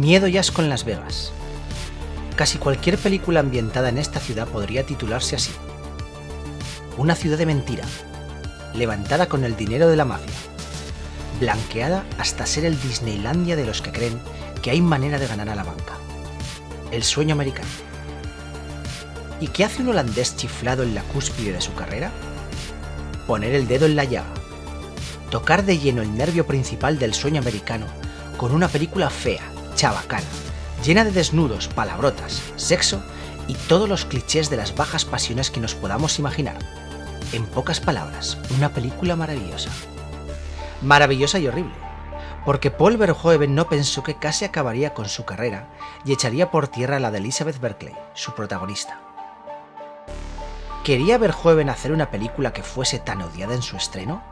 Miedo y asco en Las Vegas. Casi cualquier película ambientada en esta ciudad podría titularse así. Una ciudad de mentira, levantada con el dinero de la mafia, blanqueada hasta ser el Disneylandia de los que creen que hay manera de ganar a la banca. El sueño americano. ¿Y qué hace un holandés chiflado en la cúspide de su carrera? Poner el dedo en la llaga. Tocar de lleno el nervio principal del sueño americano con una película fea, chabacana, llena de desnudos, palabrotas, sexo y todos los clichés de las bajas pasiones que nos podamos imaginar. En pocas palabras, una película maravillosa. Maravillosa y horrible, porque Paul Verhoeven no pensó que casi acabaría con su carrera y echaría por tierra la de Elizabeth Berkley, su protagonista. ¿Quería Verhoeven hacer una película que fuese tan odiada en su estreno?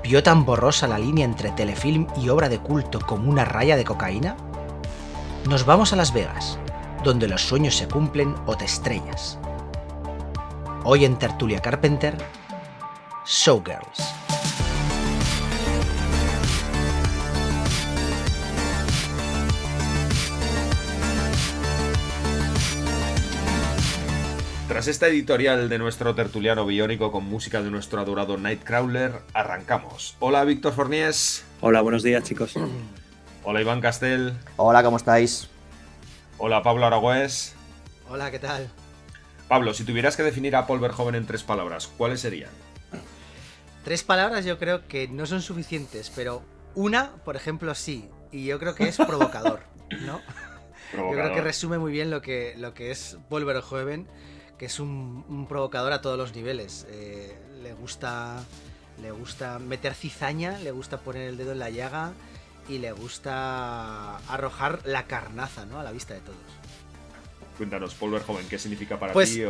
¿Vio tan borrosa la línea entre telefilm y obra de culto como una raya de cocaína? Nos vamos a Las Vegas, donde los sueños se cumplen o te estrellas. Hoy en Tertulia Carpenter, Showgirls. Tras esta editorial de nuestro tertuliano biónico con música de nuestro adorado Nightcrawler, arrancamos. Hola Víctor Forniés. Hola, buenos días chicos. Hola Iván Castel. Hola, ¿cómo estáis? Hola Pablo Aragüés. Hola, ¿qué tal? Pablo, si tuvieras que definir a Paul Verhoeven en 3 palabras, ¿cuáles serían? 3 palabras yo creo que no son suficientes, pero una, por ejemplo, sí. Y yo creo que es provocador, ¿no? Provocador. Yo creo que resume muy bien lo que es Paul Verhoeven, que es un provocador a todos los niveles. Le gusta meter cizaña, le gusta poner el dedo en la llaga y le gusta arrojar la carnaza, ¿no?, a la vista de todos. Cuéntanos, Paul Verhoeven, ¿qué significa para Pues, ti?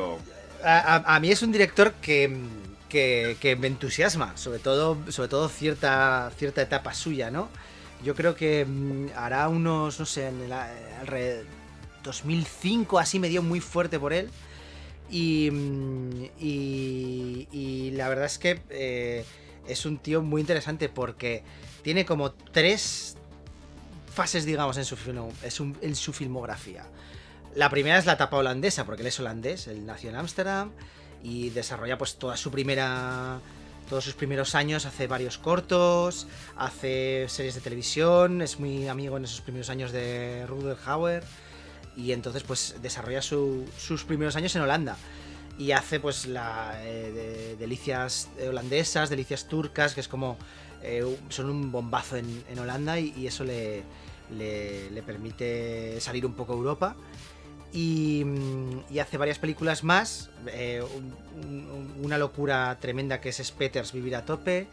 A mí es un director que me entusiasma, sobre todo cierta etapa suya, ¿no? Yo creo que hará unos, no sé, alrededor 2005 así me dio muy fuerte por él. Y la verdad es que es un tío muy interesante porque tiene como 3 fases, digamos, en su filmografía. La primera es la etapa holandesa, porque él es holandés, él nació en Ámsterdam y desarrolla pues todos sus primeros años, hace varios cortos, hace series de televisión, es muy amigo en esos primeros años de Rutger Hauer. Y entonces pues desarrolla sus primeros años en Holanda y hace pues delicias holandesas, delicias turcas, que es como son un bombazo en Holanda y eso le permite salir un poco a Europa y hace varias películas más, una locura tremenda que es Spetters, Vivir a tope,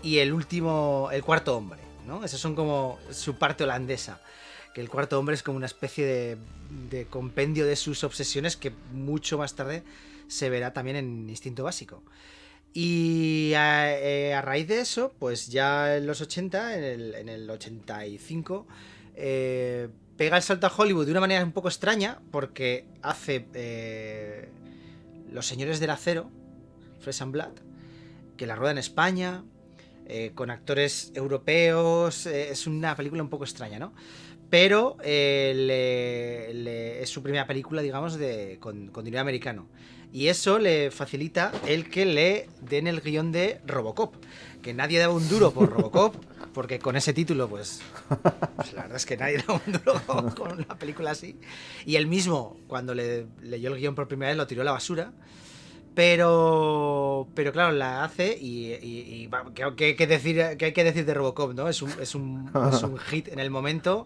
y el cuarto hombre, ¿no? Esas son como su parte holandesa. Que el cuarto hombre es como una especie de compendio de sus obsesiones que mucho más tarde se verá también en Instinto Básico. Y a raíz de eso, pues ya en los 80, en el 85, pega el salto a Hollywood de una manera un poco extraña porque hace Los Señores del Acero, Flesh and Blood, que la rueda en España, con actores europeos, es una película un poco extraña, ¿no? Pero es su primera película, digamos, con dinero americano. Y eso le facilita el que le den el guión de Robocop. Que nadie daba un duro por Robocop, porque con ese título, pues la verdad es que nadie daba un duro con una película así. Y él mismo, cuando leyó el guión por primera vez, lo tiró a la basura. Pero claro, la hace y ¿qué hay que decir de Robocop, ¿no? Es un hit en el momento,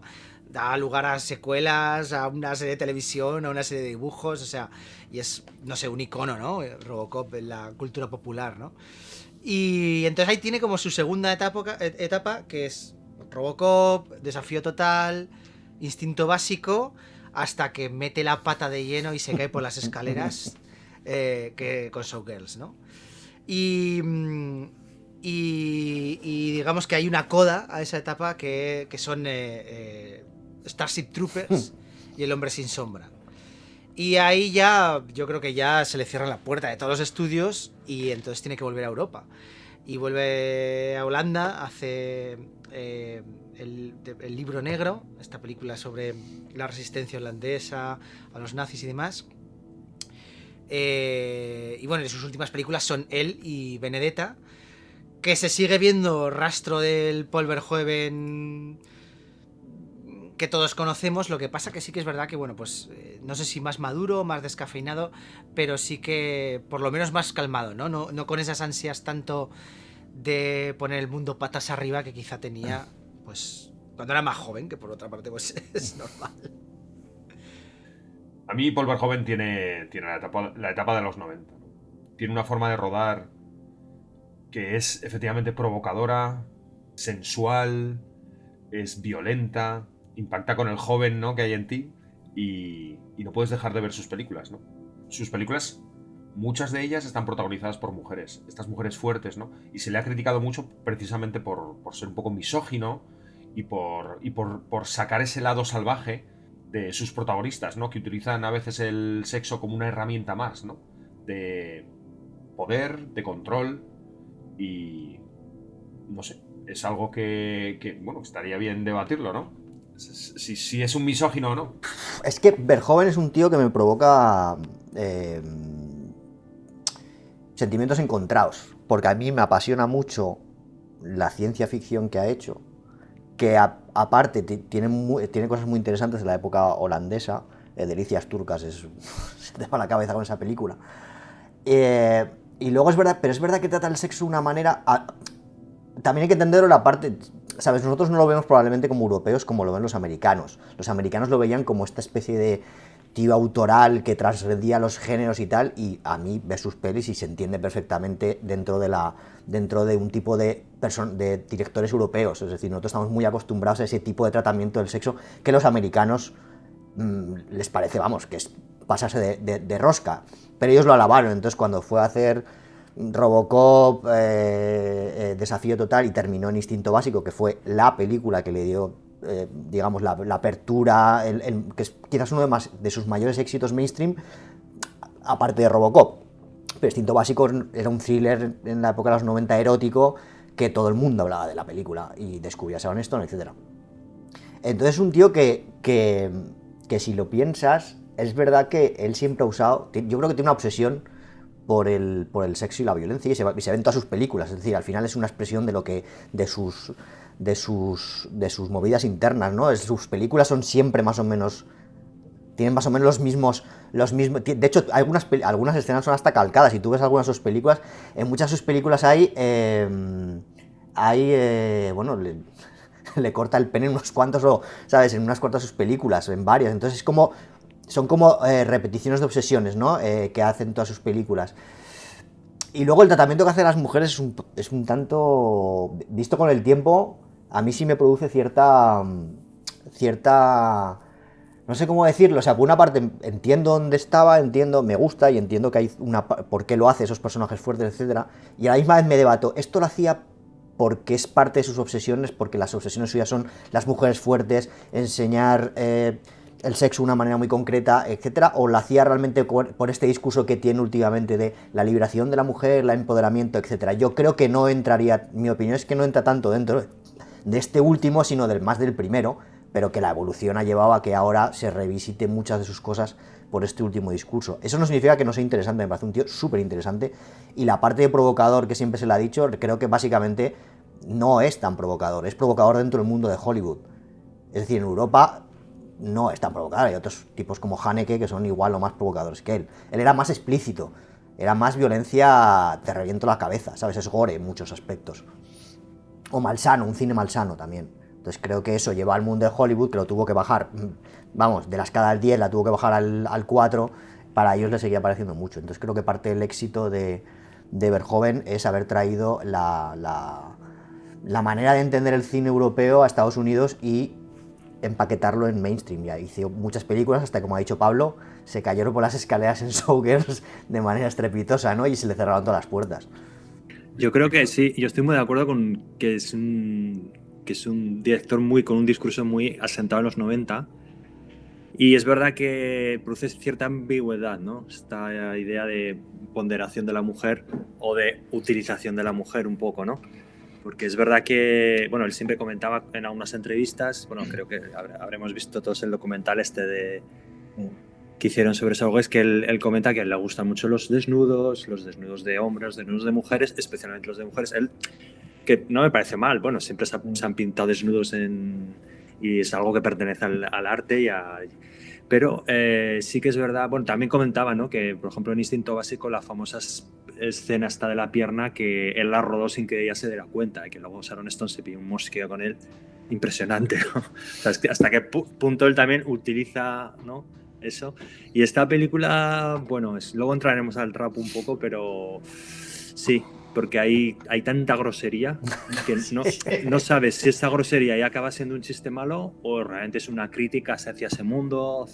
da lugar a secuelas, a una serie de televisión, a una serie de dibujos, o sea, y es, no sé, un icono, ¿no? Robocop en la cultura popular, ¿no? Y entonces ahí tiene como su segunda etapa, que es Robocop, Desafío Total, Instinto Básico, hasta que mete la pata de lleno y se cae por las escaleras que con Showgirls, ¿no? Y digamos que hay una coda a esa etapa que son Starship Troopers y El Hombre Sin Sombra. Y ahí ya, yo creo que ya se le cierra la puerta de todos los estudios y entonces tiene que volver a Europa. Y vuelve a Holanda, hace el Libro Negro, esta película sobre la resistencia holandesa a los nazis y demás. Y bueno, sus últimas películas son él y Benedetta, que se sigue viendo rastro del Paul Verhoeven que todos conocemos. Lo que pasa que sí que es verdad que, bueno, pues no sé si más maduro, más descafeinado, pero sí que por lo menos más calmado, ¿no? No con esas ansias tanto de poner el mundo patas arriba que quizá tenía, pues, cuando era más joven, que por otra parte, pues es normal. A mí Paul Verhoeven tiene la etapa de los 90. ¿No? Tiene una forma de rodar que es efectivamente provocadora, sensual, es violenta, impacta con el joven, ¿no?, que hay en ti y no puedes dejar de ver sus películas, ¿no? Sus películas, muchas de ellas están protagonizadas por mujeres, estas mujeres fuertes, ¿no? Y se le ha criticado mucho precisamente por ser un poco misógino y por sacar ese lado salvaje de sus protagonistas, ¿no? Que utilizan a veces el sexo como una herramienta más, ¿no? De poder, de control y... no sé, es algo que bueno, estaría bien debatirlo, ¿no? Si es un misógino o no. Es que Verhoeven es un tío que me provoca sentimientos encontrados, porque a mí me apasiona mucho la ciencia ficción que ha hecho, que aparte tiene cosas muy interesantes de la época holandesa, Delicias turcas, se te va la cabeza con esa película. Y luego es verdad, pero es verdad que trata el sexo de una manera... también hay que entenderlo la parte... ¿Sabes? Nosotros no lo vemos probablemente como europeos como lo ven los americanos. Los americanos lo veían como esta especie de tío autoral que transgredía los géneros y tal, y a mí ves sus pelis y se entiende perfectamente dentro de un tipo de directores europeos. Es decir, nosotros estamos muy acostumbrados a ese tipo de tratamiento del sexo que los americanos les parece, vamos, que es pasarse de rosca. Pero ellos lo alabaron, entonces cuando fue a hacer Robocop, Desafío Total, y terminó en Instinto Básico, que fue la película que le dio, digamos, la apertura, que es quizás uno de sus mayores éxitos mainstream, aparte de Robocop. Pero Instinto Básico era un thriller en la época de los 90 erótico, que todo el mundo hablaba de la película, y descubría a Sharon Stone, etc. Entonces es un tío que si lo piensas, es verdad que él siempre ha usado, yo creo que tiene una obsesión por el sexo y la violencia, y se ve en todas sus películas. Es decir, al final es una expresión de sus movidas internas, ¿no? Sus películas son siempre más o menos... tienen más o menos los mismos... De hecho, algunas escenas son hasta calcadas. Si tú ves algunas de sus películas, en muchas de sus películas bueno, le corta el pene en unos cuantos, o, ¿sabes? En unas cuantas de sus películas, en varias. Entonces son como repeticiones de obsesiones, ¿no? Que hacen todas sus películas. Y luego el tratamiento que hacen las mujeres es un tanto... Visto con el tiempo, a mí sí me produce cierta... no sé cómo decirlo, o sea, por una parte entiendo dónde estaba, me gusta y entiendo que hay por qué lo hace, esos personajes fuertes, etcétera, y a la misma vez me debato, ¿esto lo hacía porque es parte de sus obsesiones, porque las obsesiones suyas son las mujeres fuertes, enseñar el sexo de una manera muy concreta, etcétera, o lo hacía realmente por este discurso que tiene últimamente de la liberación de la mujer, el empoderamiento, etcétera? Yo creo que no entraría, mi opinión es que no entra tanto dentro de este último, sino más del primero, pero que la evolución ha llevado a que ahora se revisite muchas de sus cosas por este último discurso. Eso no significa que no sea interesante, me parece un tío súper interesante, y la parte de provocador que siempre se le ha dicho, creo que básicamente no es tan provocador, es provocador dentro del mundo de Hollywood. Es decir, en Europa no es tan provocador, hay otros tipos como Haneke que son igual o más provocadores que él. Él era más explícito, era más violencia, te reviento la cabeza, ¿sabes? Es gore en muchos aspectos. O malsano, un cine malsano también. Entonces creo que eso lleva al mundo de Hollywood, que lo tuvo que bajar, vamos, de la escala al 10 la tuvo que bajar al 4, para ellos les seguía pareciendo mucho. Entonces creo que parte del éxito de Verhoeven es haber traído la manera de entender el cine europeo a Estados Unidos y empaquetarlo en mainstream. Ya hizo muchas películas, hasta como ha dicho Pablo, se cayeron por las escaleras en Showgirls de manera estrepitosa, ¿no? Y se le cerraron todas las puertas. Yo creo que sí, yo estoy muy de acuerdo con que es un director con un discurso muy asentado en los 90, y es verdad que produce cierta ambigüedad, ¿no? Esta idea de ponderación de la mujer o de utilización de la mujer un poco, ¿no? porque es verdad que, bueno, él siempre comentaba en algunas entrevistas, bueno, creo que habremos visto todos el documental que hicieron sobre eso, es que él comenta que le gustan mucho los desnudos de hombres, los desnudos de mujeres, especialmente los de mujeres. Él, que no me parece mal, bueno, siempre se han pintado desnudos y es algo que pertenece al arte pero sí que es verdad, bueno, también comentaba, ¿no? Que, por ejemplo, en Instinto Básico, la famosa escena esta de la pierna, que él la rodó sin que ella se diera cuenta, y que luego Sharon Stone se pilló un mosqueo con él, impresionante, ¿no? O sea, es que hasta qué punto él también utiliza, ¿no? Eso. Y esta película, bueno, luego entraremos al rap un poco, pero sí, porque hay tanta grosería que no sabes si esa grosería ya acaba siendo un chiste malo o realmente es una crítica hacia ese mundo,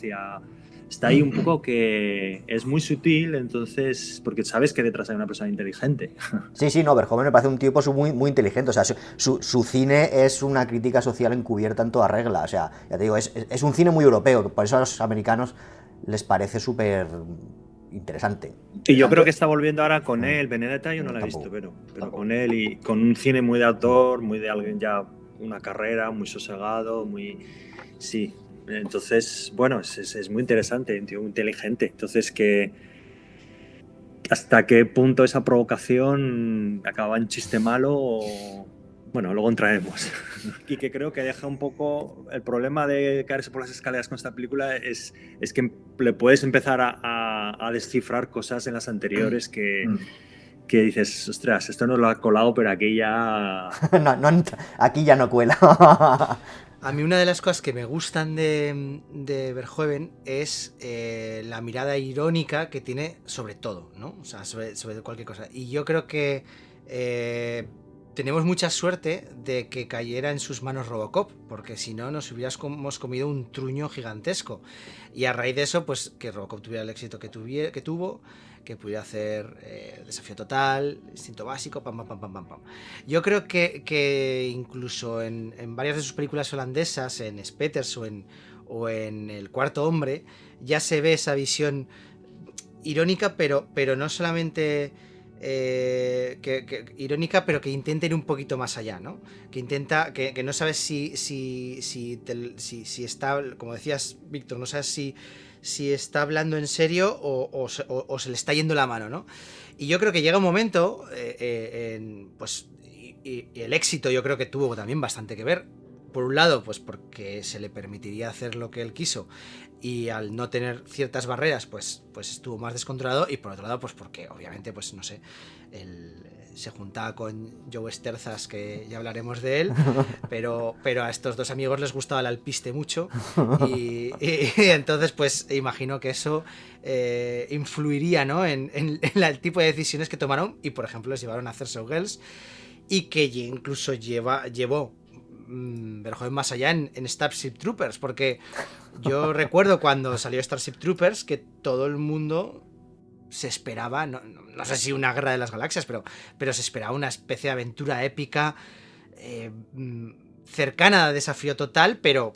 está ahí un poco que es muy sutil, entonces, porque sabes que detrás hay una persona inteligente. Sí, no, Verhoeven me parece un tipo muy, muy inteligente, o sea, su cine es una crítica social encubierta en toda regla, o sea, ya te digo, es un cine muy europeo, por eso a los americanos les parece súper interesante. Y yo creo que está volviendo ahora con él. Benedetta yo no la he visto, pero con él y con un cine muy de autor, muy de alguien ya una carrera, muy sosegado, muy... Sí, entonces, bueno, es muy interesante, un tío muy inteligente. Entonces, que hasta qué punto esa provocación acaba en chiste malo o... Bueno, luego entraremos. Y que creo que deja un poco... El problema de caerse por las escaleras con esta película es que le puedes empezar a descifrar cosas en las anteriores que dices, ostras, esto no lo ha colado, pero aquí ya... aquí ya no cuela. A mí una de las cosas que me gustan de Verhoeven es la mirada irónica que tiene sobre todo, ¿no? O sea, sobre cualquier cosa. Y yo creo que tenemos mucha suerte de que cayera en sus manos Robocop, porque si no nos hubiéramos comido un truño gigantesco. Y a raíz de eso, pues que Robocop tuviera el éxito que tuvo, que pudiera hacer Desafío Total, Instinto Básico, pam. Yo creo que incluso en varias de sus películas holandesas, en Spetters o en El Cuarto Hombre, ya se ve esa visión irónica, pero no solamente... irónica, pero que intenta ir un poquito más allá, ¿no? Que intenta, que no sabes si está, como decías, Víctor, no sabes si está hablando en serio o se le está yendo la mano, ¿no? Y yo creo que llega un momento, pues, y el éxito yo creo que tuvo también bastante que ver. Por un lado, pues porque se le permitiría hacer lo que él quiso y al no tener ciertas barreras, pues estuvo más descontrolado, y por otro lado, pues porque obviamente, pues no sé, él se juntaba con Joe Sterzas, que ya hablaremos de él, pero a estos dos amigos les gustaba el alpiste mucho y entonces pues imagino que eso influiría, ¿no? en el tipo de decisiones que tomaron, y por ejemplo les llevaron a hacer Showgirls, y que incluso llevó Verhoeven más allá en Starship Troopers, porque yo recuerdo cuando salió Starship Troopers que todo el mundo se esperaba, no sé si una guerra de las galaxias, pero se esperaba una especie de aventura épica cercana a Desafío Total, pero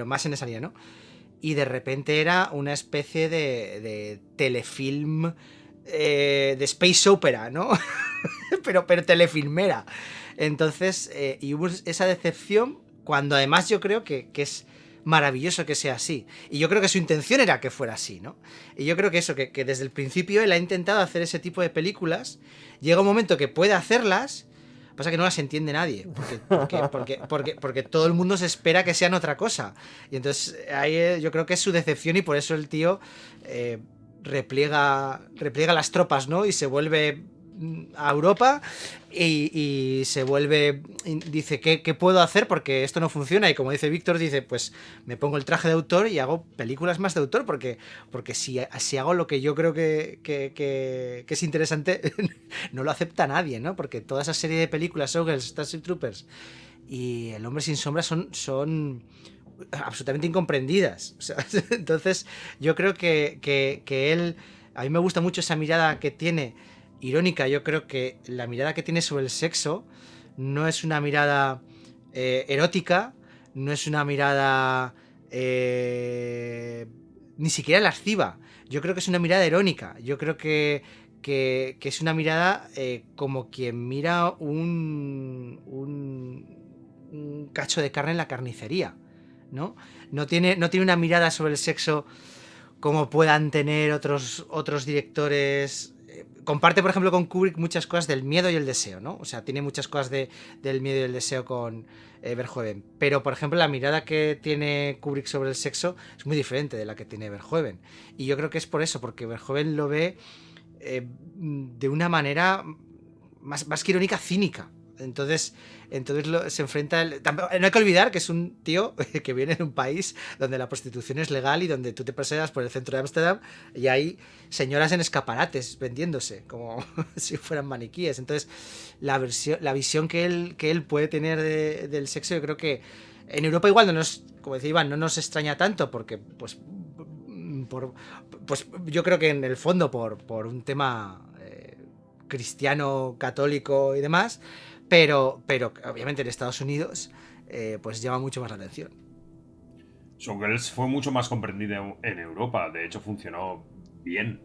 más en esa línea, ¿no? Y de repente era una especie de telefilm de space opera, ¿no? pero telefilmera. Entonces, y hubo esa decepción, cuando además yo creo que es maravilloso que sea así. Y yo creo que su intención era que fuera así, ¿no? Y yo creo que eso, que desde el principio él ha intentado hacer ese tipo de películas. Llega un momento que puede hacerlas, pasa que no las entiende nadie, porque todo el mundo se espera que sean otra cosa. Y entonces ahí yo creo que es su decepción, y por eso el tío repliega las tropas, ¿no? Y se vuelve a Europa y se vuelve, dice, ¿qué puedo hacer? Porque esto no funciona, y como dice Víctor, dice, pues me pongo el traje de autor y hago películas más de autor, porque si hago lo que yo creo que es interesante, no lo acepta nadie, ¿no? Porque toda esa serie de películas, Showgirls, Starship Troopers y El Hombre sin sombra son absolutamente incomprendidas. O sea, entonces yo creo que él, a mí me gusta mucho esa mirada que tiene irónica. Yo creo que la mirada que tiene sobre el sexo no es una mirada erótica, no es una mirada ni siquiera lasciva. Yo creo que es una mirada irónica. Yo creo que que es una mirada como quien mira un cacho de carne en la carnicería, ¿no? No tiene una mirada sobre el sexo como puedan tener otros directores. Comparte, por ejemplo, con Kubrick muchas cosas del miedo y el deseo, ¿no? O sea, tiene muchas cosas del miedo y el deseo con Verhoeven. Pero, por ejemplo, la mirada que tiene Kubrick sobre el sexo es muy diferente de la que tiene Verhoeven. Y yo creo que es por eso, porque Verhoeven lo ve de una manera más que irónica, cínica. Entonces se enfrenta. No hay que olvidar que es un tío que viene de un país donde la prostitución es legal y donde tú te paseas por el centro de Ámsterdam y hay señoras en escaparates vendiéndose como si fueran maniquíes. Entonces la visión que él puede tener del sexo, yo creo que en Europa igual como decía Iván, no nos extraña tanto porque pues yo creo que en el fondo por un tema cristiano, católico y demás, pero obviamente en Estados Unidos pues llama mucho más la atención. Showgirls fue mucho más comprendida en Europa, de hecho funcionó bien.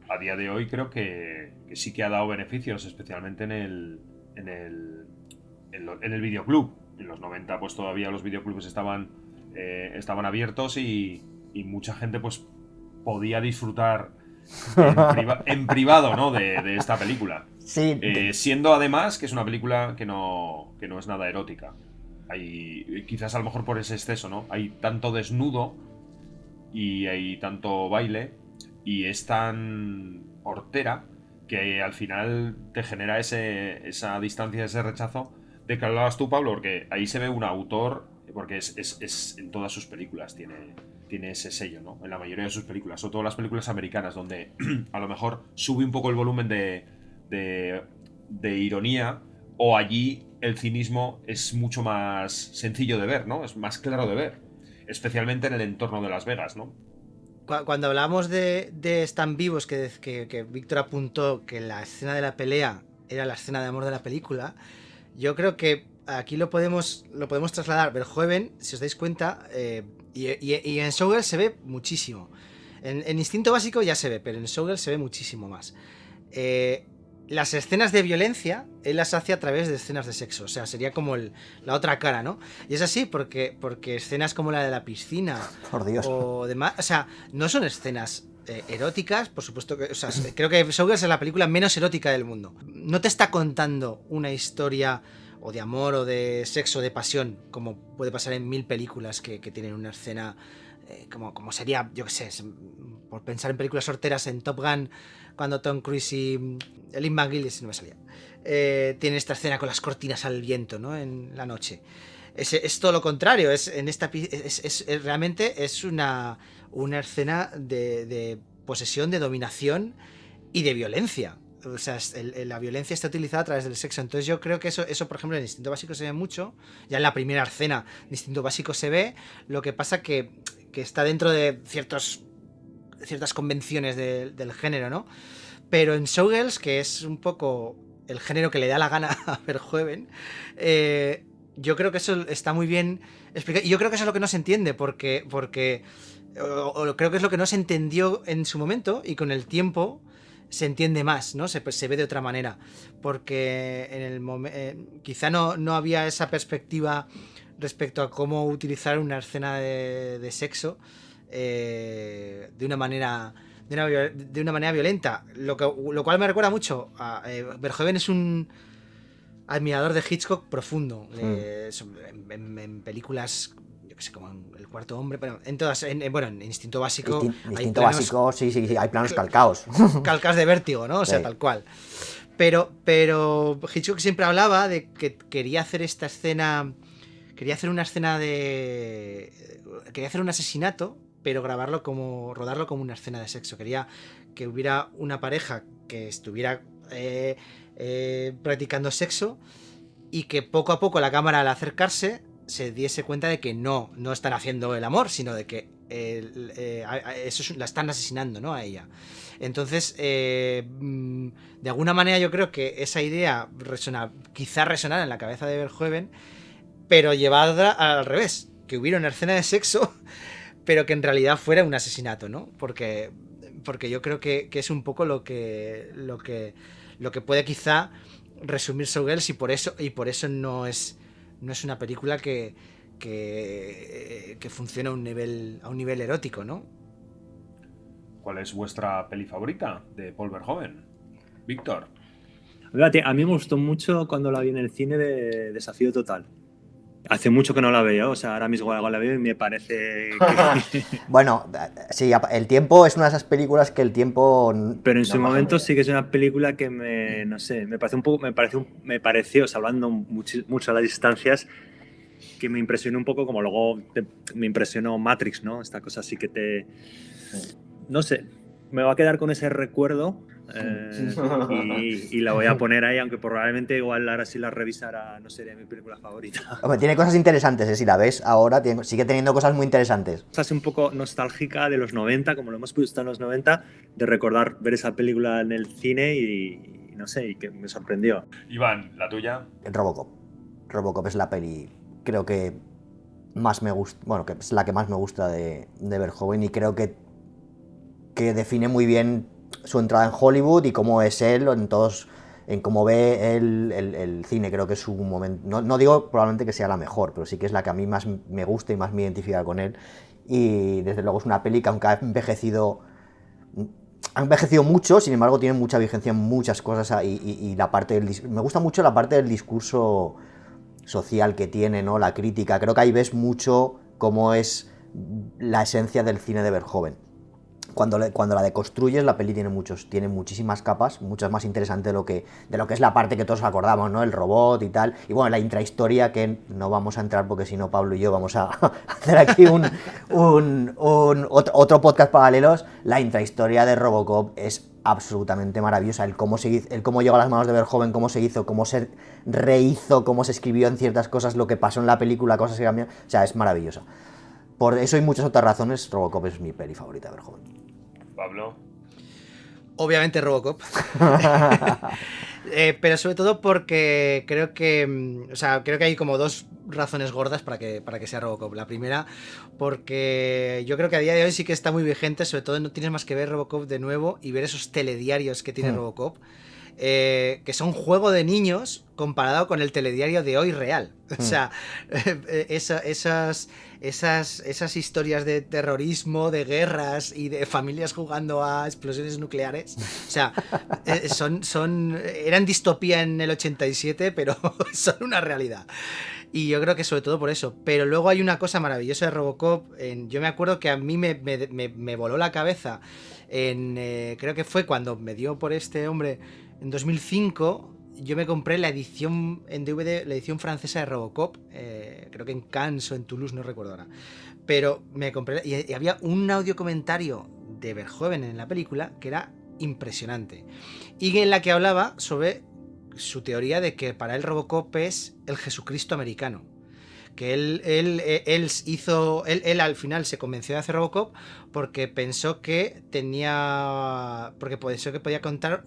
A día de hoy creo que sí que ha dado beneficios, especialmente en el videoclub. En los 90 pues todavía los videoclubs estaban abiertos y mucha gente pues podía disfrutar en privado, ¿no? de esta película. Sí. Siendo además que es una película que no es nada erótica. Quizás a lo mejor por ese exceso, ¿no? Hay tanto desnudo y hay tanto baile y es tan hortera que al final te genera esa distancia, ese rechazo de que hablabas tú, Pablo, porque ahí se ve un autor, porque es en todas sus películas tiene ese sello, ¿no? En la mayoría de sus películas, sobre todo las películas americanas, donde a lo mejor sube un poco el volumen de ironía, o allí el cinismo es mucho más sencillo de ver, ¿no? Es más claro de ver, especialmente en el entorno de Las Vegas, ¿no? Cuando hablamos de Están vivos, que Víctor apuntó que la escena de la pelea era la escena de amor de la película, yo creo que aquí lo podemos trasladar. Verhoeven, si os dais cuenta, y en Showgirls se ve muchísimo. En Instinto Básico ya se ve, pero en Showgirls se ve muchísimo más. Las escenas de violencia él las hace a través de escenas de sexo, o sea, sería como la otra cara, ¿no? Y es así porque escenas como la de la piscina, por Dios, o demás, o sea, no son escenas eróticas, por supuesto que, o sea, creo que Showgirls es la película menos erótica del mundo. No te está contando una historia o de amor o de sexo, de pasión, como puede pasar en 1000 películas que tienen una escena como sería, yo qué sé, por pensar en películas horteras, en Top Gun, cuando Tom Cruise y Lynn McGillis, no me salía, tienen esta escena con las cortinas al viento, ¿no? En la noche. Es todo lo contrario, realmente es una escena de posesión, de dominación y de violencia. O sea, la violencia está utilizada a través del sexo. Entonces yo creo que eso, por ejemplo, en Instinto Básico se ve mucho. Ya en la primera escena de Instinto Básico se ve. Lo que pasa que está dentro de ciertas convenciones del género, ¿no? Pero en Showgirls, que es un poco el género que le da la gana a Verhoeven, yo creo que eso está muy bien explicado. Y yo creo que eso es lo que no se entiende, porque o creo que es lo que no se entendió en su momento, y con el tiempo se entiende más, ¿no? Se ve de otra manera, porque en el quizá no había esa perspectiva respecto a cómo utilizar una escena de sexo de una manera violenta, lo cual me recuerda mucho a Verhoeven. Es un admirador de Hitchcock profundo, en películas, yo que sé, como en El Cuarto Hombre, pero en todas, en Instinto Básico. Instinto Básico, sí, hay planos calcaos. Calcaos de Vértigo, ¿no? O sea, tal cual. Pero Hitchcock siempre hablaba de que quería hacer esta escena, quería hacer un asesinato, pero rodarlo como una escena de sexo. Quería que hubiera una pareja que estuviera practicando sexo, y que poco a poco la cámara, al acercarse, se diese cuenta de que no están haciendo el amor, sino de que eso la están asesinando, ¿no? A ella. Entonces, de alguna manera yo creo que esa idea quizá resonara en la cabeza de Verhoeven, pero llevada al revés, que hubiera una escena de sexo, pero que en realidad fuera un asesinato, ¿no? Porque porque yo creo que es un poco lo que puede quizá resumir Showgirls, y por eso no es una película que funciona a un nivel erótico, ¿no? ¿Cuál es vuestra peli favorita de Paul Verhoeven? Víctor. Fíjate, a mí me gustó mucho cuando la vi en el cine de Desafío Total. Hace mucho que no la veo, o sea, ahora mismo la veo y me parece que... Bueno, sí, el tiempo es una de esas películas que el tiempo... Pero en su momento sí que es una película que no sé, me pareció, salvando mucho a las distancias, que me impresionó un poco como luego me impresionó Matrix, ¿no? Esta cosa así que no sé, me va a quedar con ese recuerdo y la voy a poner ahí, aunque probablemente igual ahora si la revisara no sería mi película favorita. Hombre, tiene cosas interesantes, si la ves ahora, sigue teniendo cosas muy interesantes. Es un poco nostálgica de los 90, como lo hemos visto en los 90, de recordar ver esa película en el cine y no sé, y que me sorprendió. Iván, ¿la tuya? Robocop. Robocop es la peli, creo que más me gusta, bueno, que es la que más me gusta de Verhoeven, y creo que define muy bien su entrada en Hollywood y cómo es él en cómo ve él el cine. Creo que es un momento, no digo probablemente que sea la mejor, pero sí que es la que a mí más me gusta y más me identifica con él, y desde luego es una peli que, aunque ha envejecido mucho, sin embargo tiene mucha vigencia en muchas cosas, y me gusta mucho la parte del discurso social que tiene, ¿no? La crítica. Creo que ahí ves mucho cómo es la esencia del cine de Verhoeven. Cuando la deconstruyes, la peli tiene muchísimas capas, muchas más interesantes de lo que es la parte que todos acordamos, ¿no? El robot y tal. Y bueno, la intrahistoria, que no vamos a entrar porque si no Pablo y yo vamos a hacer aquí otro podcast paralelos. La intrahistoria de Robocop es absolutamente maravillosa. El cómo llegó a las manos de Verhoeven, cómo se hizo, cómo se rehizo, cómo se escribió en ciertas cosas, lo que pasó en la película, cosas que cambiaron. O sea, es maravillosa. Por eso y muchas otras razones, Robocop es mi peli favorita de Verhoeven. Pablo. Obviamente Robocop. Pero sobre todo porque creo que hay como dos razones gordas para que sea Robocop. La primera, porque yo creo que a día de hoy sí que está muy vigente, sobre todo no tienes más que ver Robocop de nuevo y ver esos telediarios que tiene Robocop, que son juego de niños comparado con el telediario de hoy real. O sea, esas historias de terrorismo, de guerras y de familias jugando a explosiones nucleares, o sea, eran distopía en el 87, pero son una realidad. Y yo creo que sobre todo por eso. Pero luego hay una cosa maravillosa de Robocop. Yo me acuerdo que a mí me voló la cabeza creo que fue cuando me dio por este hombre en 2005. Yo me compré la edición en DVD, la edición francesa de Robocop, creo que en Cannes o en Toulouse, no recuerdo ahora. Pero me compré, y había un audio comentario de Verhoeven en la película que era impresionante, y en la que hablaba sobre su teoría de que para él Robocop es el Jesucristo americano. Que él al final se convenció de hacer Robocop porque pensó que podía contar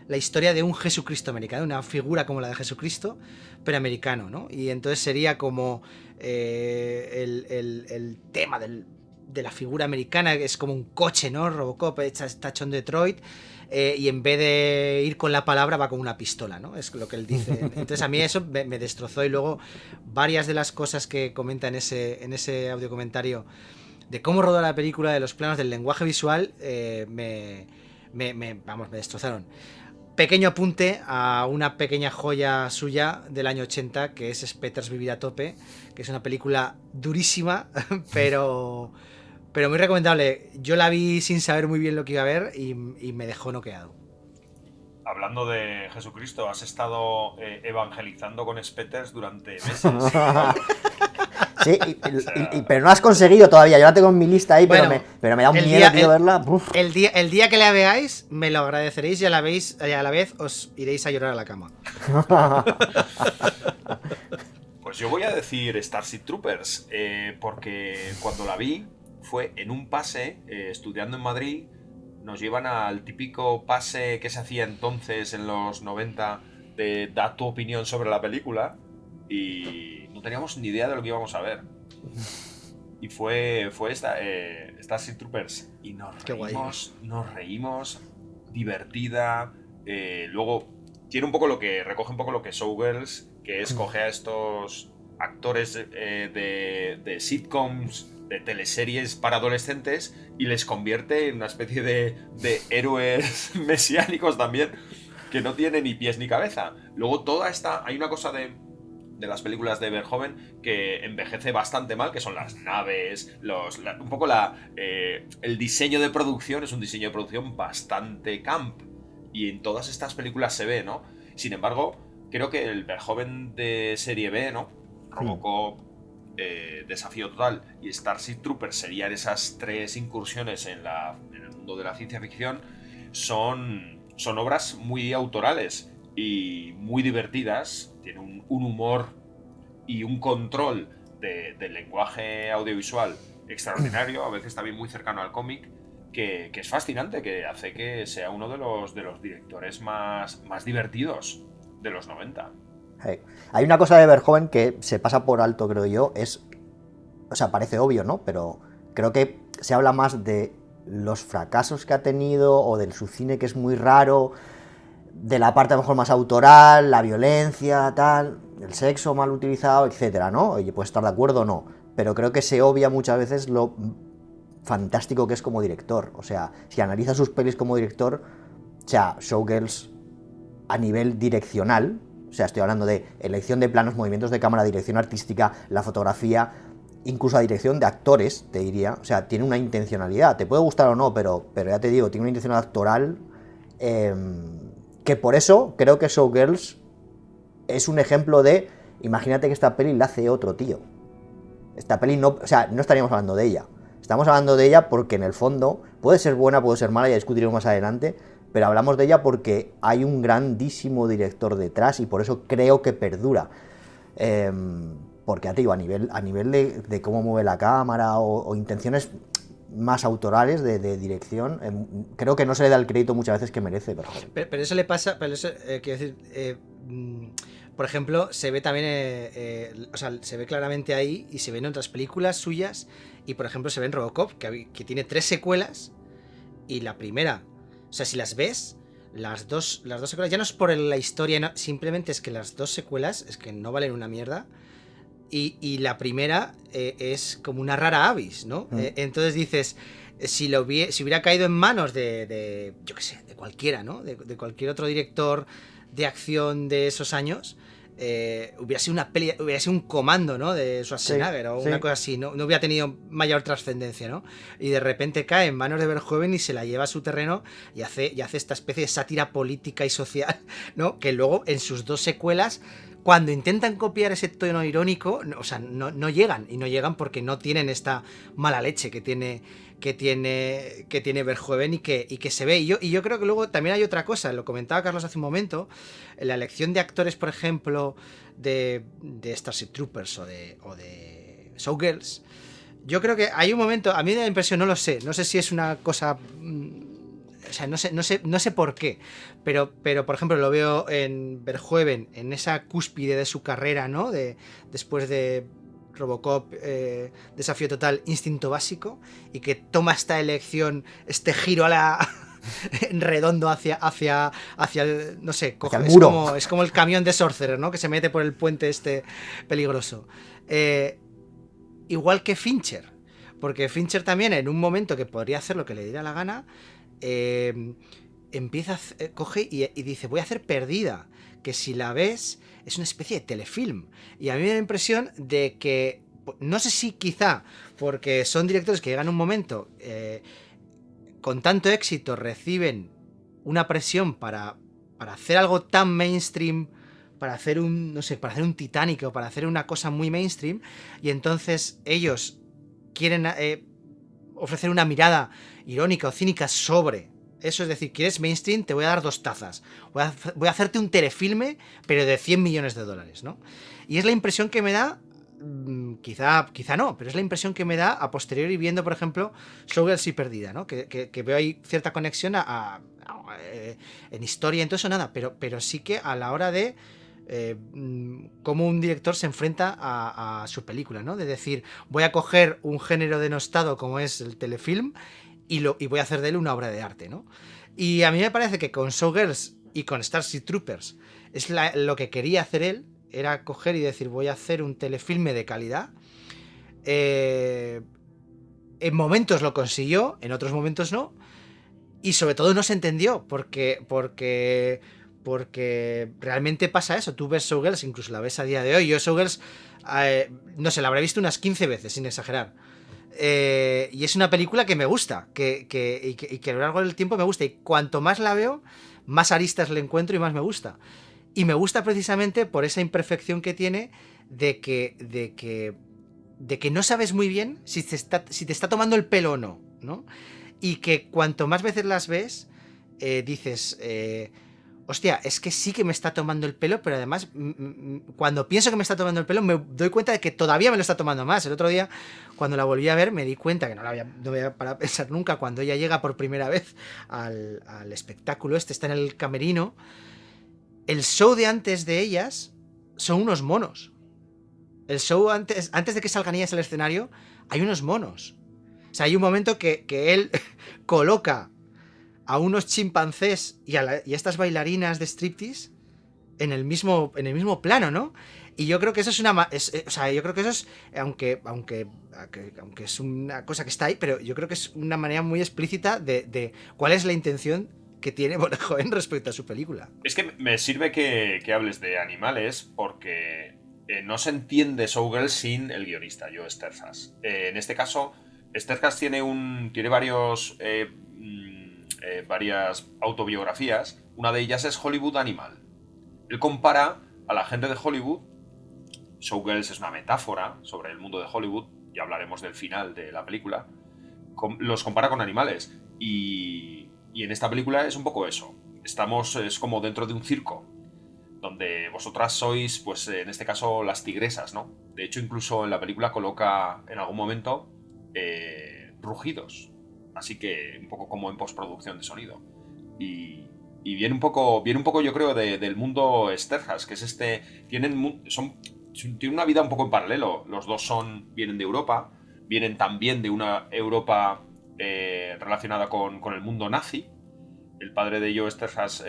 la historia de un Jesucristo americano, una figura como la de Jesucristo, pero americano, ¿no? Y entonces sería como el tema de la figura americana, que es como un coche, ¿no? Robocop está hecho en Detroit, y en vez de ir con la palabra va con una pistola, ¿no? Es lo que él dice. Entonces a mí eso me destrozó, y luego varias de las cosas que comenta en ese audio comentario de cómo rodó la película, de los planos, del lenguaje visual, me destrozaron. Pequeño apunte a una pequeña joya suya del año 80, que es Spetters Vivir a Tope, que es una película durísima, pero muy recomendable. Yo la vi sin saber muy bien lo que iba a ver y me dejó noqueado. Hablando de Jesucristo, has estado evangelizando con Spetters durante meses. Sí, pero no has conseguido todavía. Yo la tengo en mi lista ahí, bueno, pero me da un miedo, tío, verla. El día que la veáis, me lo agradeceréis, y a la vez os iréis a llorar a la cama. Pues yo voy a decir Starship Troopers, porque cuando la vi fue en un pase, estudiando en Madrid. Nos llevan al típico pase que se hacía entonces en los 90 de dar tu opinión sobre la película, y no teníamos ni idea de lo que íbamos a ver. Y fue Starship Troopers. y Qué guay. nos reímos, divertida. Luego tiene un poco recoge un poco lo que Showgirls, que es coge a estos actores de sitcoms, de teleseries para adolescentes y les convierte en una especie de héroes mesiánicos también, que no tienen ni pies ni cabeza. Luego hay una cosa de las películas de Verhoeven que envejece bastante mal, que son las naves, un poco el diseño de producción es un diseño de producción bastante camp, y en todas estas películas se ve, ¿no? Sin embargo, creo que el Verhoeven de serie B, ¿no? Robocop, Desafío Total y Starship Troopers serían esas 3 incursiones en el mundo de la ciencia ficción. Son obras muy autorales y muy divertidas. Tiene un humor y un control del lenguaje audiovisual extraordinario, a veces también muy cercano al cómic, que es fascinante, que hace que sea uno de los directores más divertidos de los 90. Hey. Hay una cosa de Verhoeven que se pasa por alto, creo yo, o sea, parece obvio, ¿no? Pero creo que se habla más de los fracasos que ha tenido o de su cine, que es muy raro, de la parte a lo mejor más autoral, la violencia, tal, el sexo mal utilizado, etcétera, ¿no? Oye, puedes estar de acuerdo o no, pero creo que se obvia muchas veces lo fantástico que es como director. O sea, si analizas sus pelis como director, o sea, Showgirls a nivel direccional, o sea, estoy hablando de elección de planos, movimientos de cámara, dirección artística, la fotografía, incluso la dirección de actores, te diría. O sea, tiene una intencionalidad. Te puede gustar o no, pero ya te digo, tiene una intencionalidad actoral que por eso creo que Showgirls es un ejemplo de... Imagínate que esta peli la hace otro tío. Esta peli no... O sea, no estaríamos hablando de ella. Estamos hablando de ella porque en el fondo puede ser buena, puede ser mala, ya discutiremos más adelante, pero hablamos de ella porque hay un grandísimo director detrás y por eso creo que perdura. Porque ya te digo, a nivel de cómo mueve la cámara o intenciones más autorales de dirección, creo que no se le da el crédito muchas veces que merece. Pero eso le pasa, quiero decir, por ejemplo, se ve también, o sea, se ve claramente ahí y se ve en otras películas suyas, y por ejemplo se ve en Robocop, que tiene 3 secuelas, y la primera, o sea, si las ves, las dos secuelas, ya no es por la historia, no, simplemente es que las 2 secuelas es que no valen una mierda. Y la primera es como una rara avis, ¿no? Entonces dices, si hubiera caído en manos de yo qué sé, de cualquiera, ¿no? De cualquier otro director de acción de esos años, hubiera sido una peli, hubiera sido un Comando, ¿no? De Schwarzenegger, o una cosa así, ¿no? No hubiera tenido mayor trascendencia, ¿no? Y de repente cae en manos de Verhoeven y se la lleva a su terreno y hace esta especie de sátira política y social, ¿no? Que luego en sus 2 secuelas, cuando intentan copiar ese tono irónico, o sea, no llegan, y no llegan porque no tienen esta mala leche que tiene Verhoeven y que se ve. Y yo creo que luego también hay otra cosa, lo comentaba Carlos hace un momento, la elección de actores, por ejemplo, de Starship Troopers o de Showgirls. Yo creo que hay un momento, a mí me da la impresión, no lo sé, no sé si es una cosa... O sea, no sé por qué, pero por ejemplo lo veo en Verhoeven, en esa cúspide de su carrera, ¿no? Después de Robocop, Desafío Total, Instinto Básico, y que toma esta elección, este giro a la en redondo hacia el, no sé, hacia el muro. Es como el camión de Sorcerer, ¿no? Que se mete por el puente este peligroso. Igual que Fincher, porque Fincher también, en un momento que podría hacer lo que le diera la gana, coge y dice, voy a hacer Perdida, que si la ves es una especie de telefilm, y a mí me da la impresión de que, no sé si quizá porque son directores que llegan a un momento con tanto éxito, reciben una presión para hacer algo tan mainstream, para hacer un Titanic o para hacer una cosa muy mainstream, y entonces ellos quieren ofrecer una mirada irónica o cínica sobre eso. Es decir, ¿quieres mainstream? Te voy a dar 2 tazas. Voy a hacerte un telefilme, pero de $100 millones, ¿no? Y es la impresión que me da, quizá no, pero es la impresión que me da a posteriori viendo, por ejemplo, Showgirls y Perdida, ¿no? Que veo ahí cierta conexión en historia, en todo eso nada, pero sí que a la hora de cómo un director se enfrenta a su película, ¿no? De decir, voy a coger un género denostado como es el telefilm y voy a hacer de él una obra de arte, ¿no? Y a mí me parece que con Showgirls y con Starship Troopers es lo que quería hacer él, era coger y decir, voy a hacer un telefilme de calidad. En momentos lo consiguió, en otros momentos no, y sobre todo no se entendió, porque realmente pasa eso. Tú ves Showgirls, incluso la ves a día de hoy. Yo Showgirls, no sé, la habré visto unas 15 veces, sin exagerar. Y es una película que me gusta, y que a lo largo del tiempo me gusta, y cuanto más la veo, más aristas le encuentro y más me gusta. Y me gusta precisamente por esa imperfección que tiene de que no sabes muy bien si te está tomando el pelo o no, ¿no? Y que cuanto más veces las ves, dices, hostia, es que sí que me está tomando el pelo, pero además, cuando pienso que me está tomando el pelo, me doy cuenta de que todavía me lo está tomando más. El otro día, cuando la volví a ver, me di cuenta que no voy a parar a pensar nunca, cuando ella llega por primera vez al espectáculo está en el camerino. El show de antes de ellas son unos monos. El show antes de que salgan ellas al escenario, hay unos monos. O sea, hay un momento que él coloca a unos chimpancés y a estas bailarinas de striptease en el mismo plano, ¿no? Y yo creo que eso es yo creo que eso es, aunque es una cosa que está ahí, pero yo creo que es una manera muy explícita de cuál es la intención que tiene Verhoeven respecto a su película. Es que me sirve que hables de animales porque no se entiende Showgirls sin el guionista, Joe Sterhas. En este caso, Sterhas tiene varias autobiografías. Una de ellas es Hollywood Animal. Él compara a la gente de Hollywood. Showgirls es una metáfora sobre el mundo de Hollywood. Ya hablaremos del final de la película. Los compara con animales. Y en esta película es un poco eso. Es como dentro de un circo, donde vosotras sois, pues en este caso, las tigresas, ¿no? De hecho, incluso en la película coloca en algún momento rugidos. Así que un poco como en postproducción de sonido. Y viene un poco yo creo, del mundo Sterhas, que es tienen una vida un poco en paralelo. Los dos vienen de Europa, vienen también de una Europa relacionada con el mundo nazi. El padre de Joe Sterhas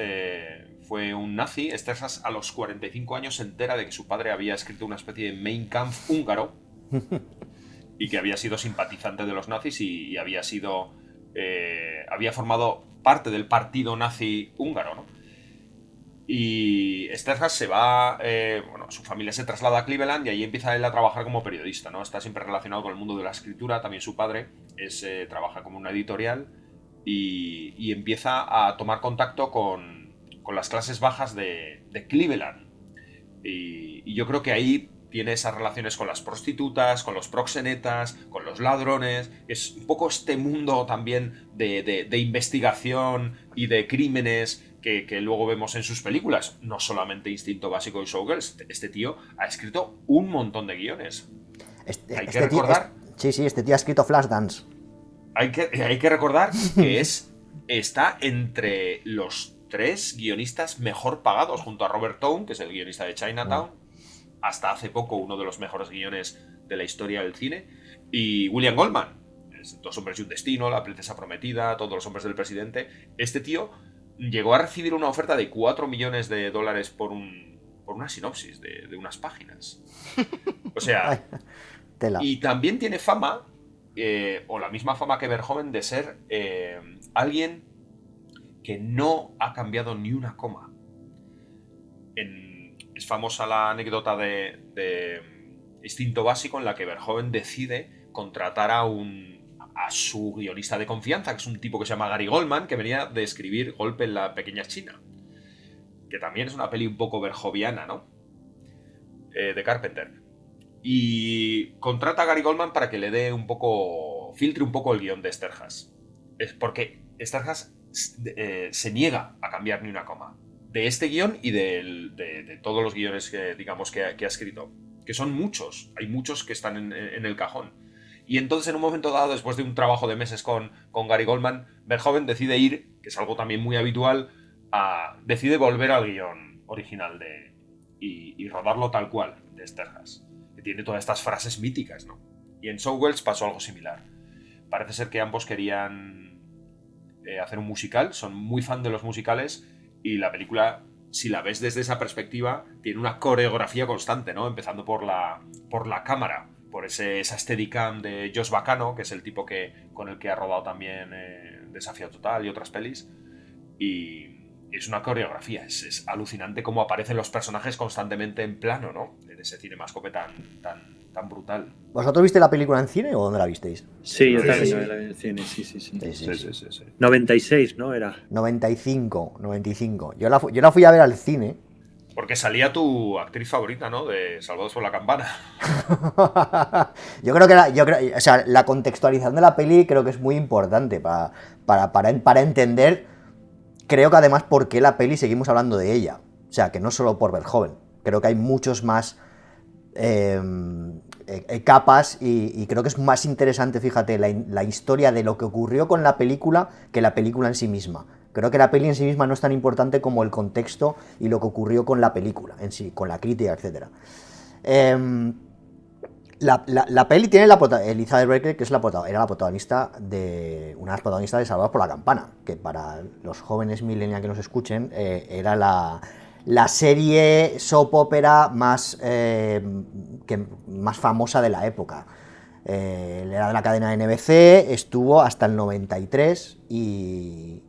fue un nazi. Sterhas a los 45 años se entera de que su padre había escrito una especie de Mein Kampf húngaro y que había sido simpatizante de los nazis y había formado parte del partido nazi húngaro, ¿no? Y Sterhas se va, su familia se traslada a Cleveland y ahí empieza él a trabajar como periodista, ¿no? Está siempre relacionado con el mundo de la escritura. También su padre trabaja como una editorial y empieza a tomar contacto con las clases bajas de Cleveland. Y yo creo que ahí tiene esas relaciones con las prostitutas, con los proxenetas, con los ladrones. Es un poco este mundo también de investigación y de crímenes que luego vemos en sus películas. No solamente Instinto Básico y Showgirls. Este tío ha escrito un montón de guiones. Hay que recordar... Este tío ha escrito Flashdance. Hay que recordar que está entre los 3 guionistas mejor pagados, junto a Robert Towne, que es el guionista de Chinatown, hasta hace poco uno de los mejores guiones de la historia del cine, y William Goldman, Dos hombres y un destino, La princesa prometida, Todos los hombres del presidente. Este tío llegó a recibir una oferta de $4 millones por una sinopsis de unas páginas. O sea, tela. Y también tiene fama, o la misma fama que Verhoeven, de ser alguien que no ha cambiado ni una coma. Es famosa la anécdota de Instinto Básico, en la que Verhoeven decide contratar a su guionista de confianza, que es un tipo que se llama Gary Goldman, que venía de escribir Golpe en la pequeña China, que también es una peli un poco verhoeviana, ¿no? De Carpenter. Y contrata a Gary Goldman para que le filtre un poco el guión de Sterhas. Es porque Sterhas se niega a cambiar ni una coma de este guión y de todos los guiones que ha escrito, que son muchos. Hay muchos que están en el cajón. Y entonces, en un momento dado, después de un trabajo de meses con Gary Goldman, Verhoeven decide que es algo también muy habitual, decide volver al guión original y rodarlo tal cual, de Sterhas, que tiene todas estas frases míticas, ¿no? Y en Showgirls pasó algo similar. Parece ser que ambos querían hacer un musical, son muy fan de los musicales y la película, si la ves desde esa perspectiva, tiene una coreografía constante, ¿no? Empezando por la cámara, por esa Steadicam de Josh Bacano, que es el tipo con el que ha rodado también Desafío Total y otras pelis, y es una coreografía, es alucinante cómo aparecen los personajes constantemente en plano, ¿no? En ese cinemascope tan brutal. ¿Vosotros viste la película en cine o dónde la visteis? Sí, yo también Sí. la vi en el cine, sí. Sí. 96, ¿no? Era. 95. Yo la fui a ver al cine. Porque salía tu actriz favorita, ¿no? De Salvados por la Campana. Yo creo que o sea, la contextualización de la peli creo que es muy importante para entender, creo que además por qué la peli seguimos hablando de ella. O sea, que no solo por Verhoeven. Creo que hay muchos más capas y creo que es más interesante, fíjate, la historia de lo que ocurrió con la película que la película en sí misma. Creo que la peli en sí misma no es tan importante como el contexto y lo que ocurrió con la película en sí, con la crítica, etc. La peli tiene Elizabeth Berkley, que era la protagonista una de las protagonistas de Salvados por la Campana, que para los jóvenes millennials que nos escuchen, era la serie soap opera más famosa de la época. Era de la cadena NBC, estuvo hasta el 93 y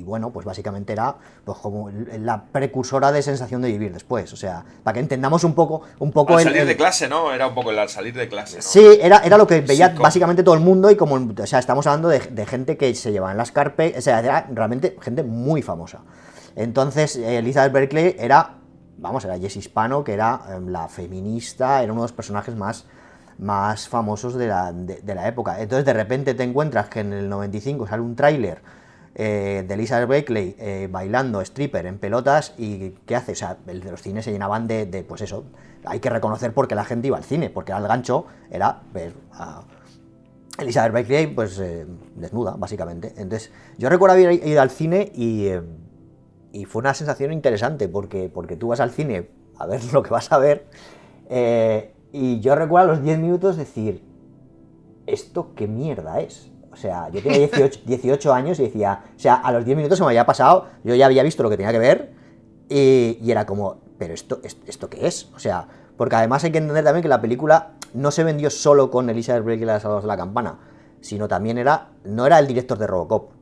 bueno, pues básicamente era pues como la precursora de Sensación de Vivir después, o sea, para que entendamos un poco al salir de clase, ¿no? Era un poco el al salir de clase, ¿no? Sí, era lo que veía básicamente todo el mundo y como, o sea, estamos hablando de gente que se llevaba en las carpetas, o sea, era realmente gente muy famosa. Entonces, Elizabeth Berkley era Jessie Spano, que era la feminista, era uno de los personajes más famosos de la época. Entonces, de repente te encuentras que en el 95 sale un tráiler de Elizabeth Berkley bailando stripper en pelotas y ¿qué hace? O sea, los cines se llenaban de pues eso, hay que reconocer por qué la gente iba al cine, porque el gancho era ver a Elizabeth Berkley pues desnuda, básicamente. Entonces, yo recuerdo haber ido al cine y fue una sensación interesante porque tú vas al cine a ver lo que vas a ver y yo recuerdo a los 10 minutos decir, ¿esto qué mierda es? O sea, yo tenía 18 años y decía, o sea, a los 10 minutos se me había pasado, yo ya había visto lo que tenía que ver y era como, ¿pero esto qué es? O sea, porque además hay que entender también que la película no se vendió solo con Elizabeth Berkley y la Salvados de la Campana, sino también no era el director de Robocop,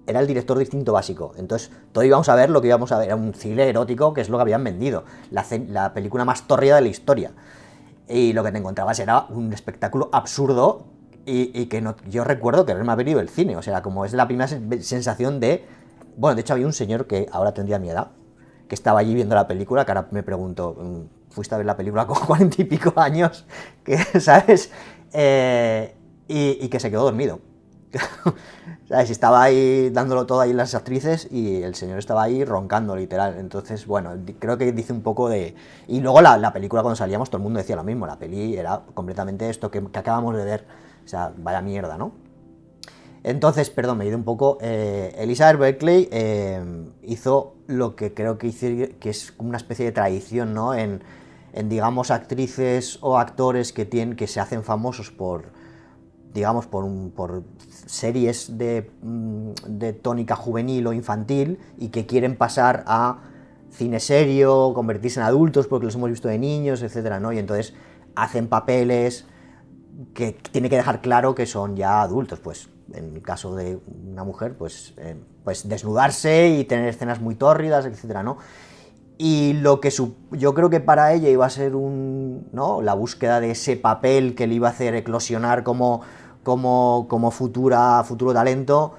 era el director de Instinto Básico. Entonces, todo íbamos a ver lo que íbamos a ver, era un thriller erótico, que es lo que habían vendido, la película más tórrida de la historia. Y lo que te encontrabas era un espectáculo absurdo y que no, yo recuerdo que haberme venido el cine, o sea, como es la primera sensación de... Bueno, de hecho había un señor que ahora tendría mi edad, que estaba allí viendo la película, que ahora me pregunto, ¿fuiste a ver la película con 40 y pico años? Que, ¿sabes? Y que se quedó dormido. ¿Sabes? Estaba ahí dándolo todo ahí las actrices y el señor estaba ahí roncando, literal. Entonces, bueno, creo que dice un poco de... Y luego la película, cuando salíamos, todo el mundo decía lo mismo. La peli era completamente esto que acabamos de ver. O sea, vaya mierda, ¿no? Entonces, perdón, me he ido un poco. Elizabeth Berkley hizo lo que creo que es una especie de tradición, ¿no? En digamos, actrices o actores que se hacen famosos por series de tónica juvenil o infantil y que quieren pasar a cine serio, convertirse en adultos porque los hemos visto de niños, etcétera, ¿no? Y entonces hacen papeles que tiene que dejar claro que son ya adultos, pues en el caso de una mujer, pues desnudarse y tener escenas muy tórridas, etcétera, ¿no? Y lo que yo creo que para ella iba a ser la búsqueda de ese papel que le iba a hacer eclosionar como futuro talento,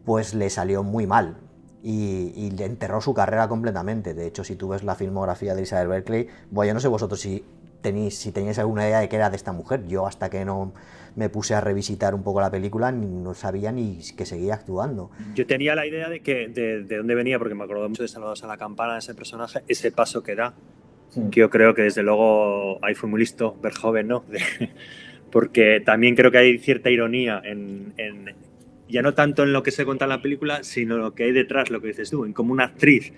pues le salió muy mal y le enterró su carrera completamente. De hecho, si tú ves la filmografía de Elizabeth Berkley, bueno, yo no sé vosotros si teníais alguna idea de qué era de esta mujer. Yo hasta que no me puse a revisitar un poco la película no sabía ni que seguía actuando. Yo tenía la idea de dónde venía, porque me acuerdo mucho de Salvados a la Campana, ese personaje, ese paso que da, que yo creo que desde luego ahí fue muy listo Verhoeven, ¿no? Porque también creo que hay cierta ironía ya no tanto en lo que se cuenta en la película, sino lo que hay detrás, lo que dices tú, en como una actriz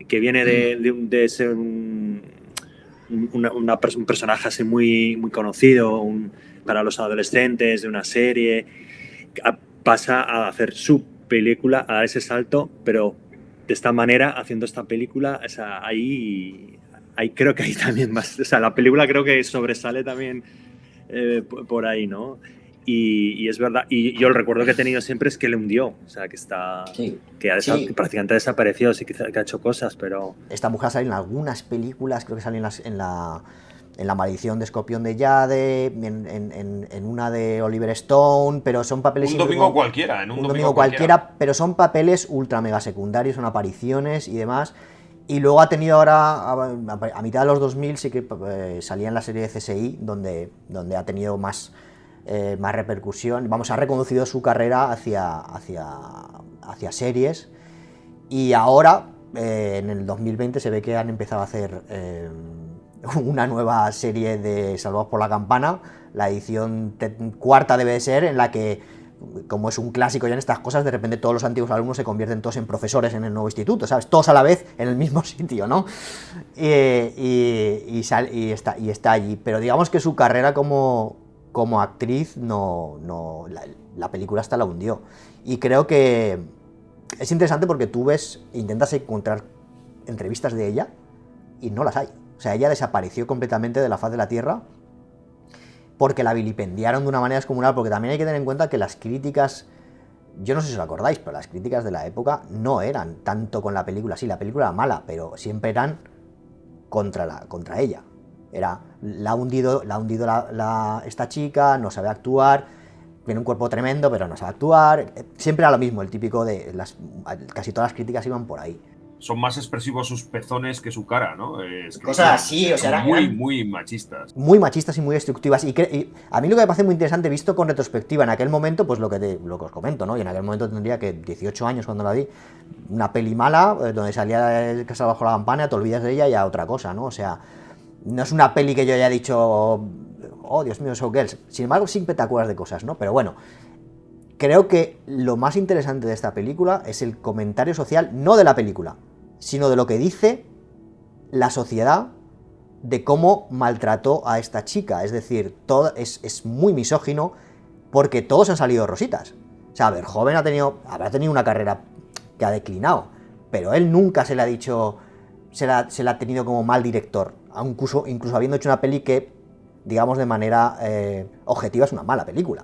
que viene de ser un personaje así muy, muy conocido para los adolescentes de una serie, pasa a hacer su película a dar ese salto, pero de esta manera, haciendo esta película, o sea, ahí creo que hay también más, o sea, la película creo que sobresale también por ahí, ¿no? Y es verdad, y yo el recuerdo que he tenido siempre es que le hundió, o sea, que está, Sí, que sí. prácticamente ha desaparecido, sí que ha hecho cosas, pero... Esta mujer sale en algunas películas, creo que sale en la maldición de Escorpión de Jade, en una de Oliver Stone, pero son papeles Un siempre domingo como- cualquiera, en un un domingo domingo cualquiera, pero son papeles ultra mega secundarios, son apariciones y demás. Y luego ha tenido ahora, a mitad de los 2000, sí que salía en la serie de CSI, donde ha tenido más repercusión. Vamos, ha reconducido su carrera hacia series. Y ahora, en el 2020, se ve que han empezado a hacer una nueva serie de Salvados por la Campana. La edición cuarta debe de ser, en la que, como es un clásico ya en estas cosas, de repente todos los antiguos alumnos se convierten todos en profesores en el nuevo instituto, ¿sabes? Todos a la vez en el mismo sitio, ¿no? Y está allí. Pero digamos que su carrera como actriz no la película hasta la hundió. Y creo que es interesante porque tú ves, intentas encontrar entrevistas de ella y no las hay. O sea, ella desapareció completamente de la faz de la Tierra porque la vilipendiaron de una manera descomunal, porque también hay que tener en cuenta que las críticas, yo no sé si os acordáis, pero las críticas de la época no eran tanto con la película. Sí, la película era mala, pero siempre eran contra ella. La ha hundido esta chica, no sabe actuar, tiene un cuerpo tremendo, pero no sabe actuar. Siempre era lo mismo, el típico de casi todas las críticas iban por ahí. Son más expresivos sus pezones que su cara, ¿no? Cosas así, o sea, son muy machistas. Muy machistas y muy destructivas. Y a mí lo que me parece muy interesante, visto con retrospectiva, en aquel momento, pues lo que os comento, ¿no? Y en aquel momento tendría que 18 años cuando la vi, una peli mala, donde salía Casa bajo la campana, te olvidas de ella y a otra cosa, ¿no? O sea, no es una peli que yo haya dicho, oh, Dios mío, Showgirls. Sin embargo, siempre te acuerdas de cosas, ¿no? Pero bueno, creo que lo más interesante de esta película es el comentario social, no de la película, sino de lo que dice la sociedad de cómo maltrató a esta chica. Es decir, es muy misógino porque todos han salido rositas. O sea, Verhoeven habrá tenido una carrera que ha declinado, pero él nunca se le ha dicho, se le ha tenido como mal director, incluso habiendo hecho una peli que, digamos, de manera objetiva es una mala película.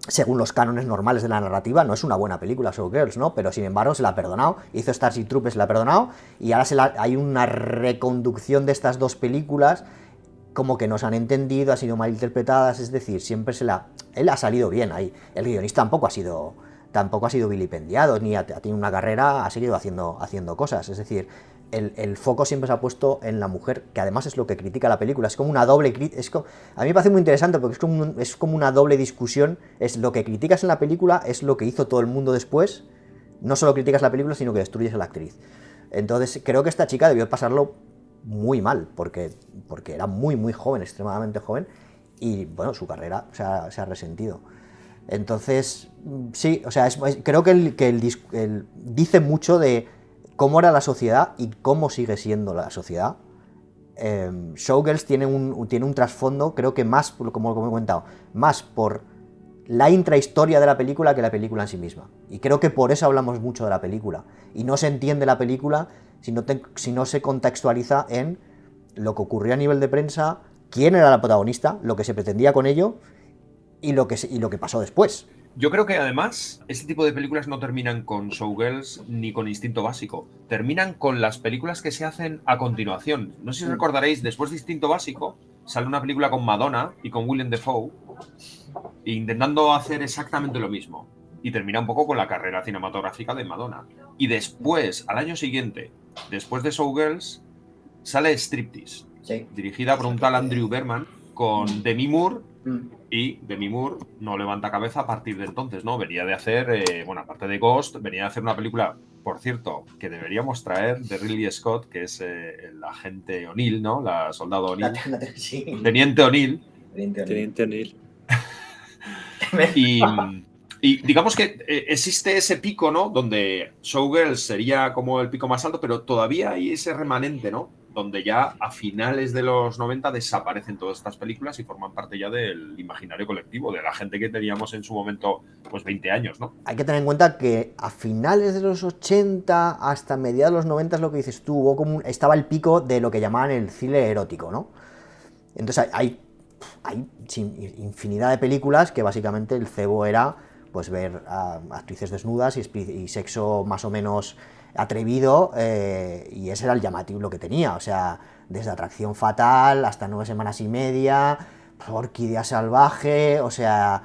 Según los cánones normales de la narrativa, no es una buena película Showgirls, ¿no? Pero sin embargo se la ha perdonado, hizo Starship Troopers, se la ha perdonado, y ahora hay una reconducción de estas dos películas como que no se han entendido, han sido mal interpretadas, es decir, siempre él ha salido bien ahí. El guionista tampoco ha sido vilipendiado, ni ha tenido una carrera, ha seguido haciendo cosas, es decir, el foco siempre se ha puesto en la mujer, que además es lo que critica la película. Es como una doble... A mí me parece muy interesante porque es como una doble discusión. Es lo que criticas en la película, es lo que hizo todo el mundo después. No solo criticas la película, sino que destruyes a la actriz. Entonces creo que esta chica debió pasarlo muy mal, porque era muy, muy joven, extremadamente joven, y bueno, su carrera se ha resentido. Entonces, sí, o sea, creo que dice mucho de cómo era la sociedad y cómo sigue siendo la sociedad. Showgirls tiene un trasfondo, creo que más, como he comentado, más por la intrahistoria de la película que la película en sí misma. Y creo que por eso hablamos mucho de la película. Y no se entiende la película si no se contextualiza en lo que ocurrió a nivel de prensa, quién era la protagonista, lo que se pretendía con ello y lo que pasó después. Yo creo que además este tipo de películas no terminan con Showgirls ni con Instinto Básico. Terminan con las películas que se hacen a continuación. No sé si recordaréis, después de Instinto Básico sale una película con Madonna y con Willem Dafoe intentando hacer exactamente lo mismo. Y termina un poco con la carrera cinematográfica de Madonna. Y después, al año siguiente, después de Showgirls, sale Striptease, sí, dirigida por un tal Andrew Berman con Demi Moore. Y Demi Moore no levanta cabeza a partir de entonces, ¿no? Venía de hacer, aparte de Ghost, venía de hacer una película, por cierto, que deberíamos traer, de Ridley Scott, que es el agente O'Neill, ¿no? La soldado O'Neill. Sí. Teniente O'Neill. Teniente O'Neill. Y digamos que existe ese pico, ¿no? Donde Showgirls sería como el pico más alto, pero todavía hay ese remanente, ¿no? donde ya a finales de los 90 desaparecen todas estas películas y forman parte ya del imaginario colectivo, de la gente que teníamos en su momento, pues 20 años, ¿no? Hay que tener en cuenta que a finales de los 80 hasta mediados de los 90 es lo que dices tú, hubo como estaba el pico de lo que llamaban el cine erótico, ¿no? Entonces hay infinidad de películas que básicamente el cebo era pues ver a actrices desnudas y sexo más o menos atrevido, y ese era el llamativo lo que tenía, o sea, desde Atracción Fatal hasta 9 semanas y media, Orquídea Salvaje, o sea,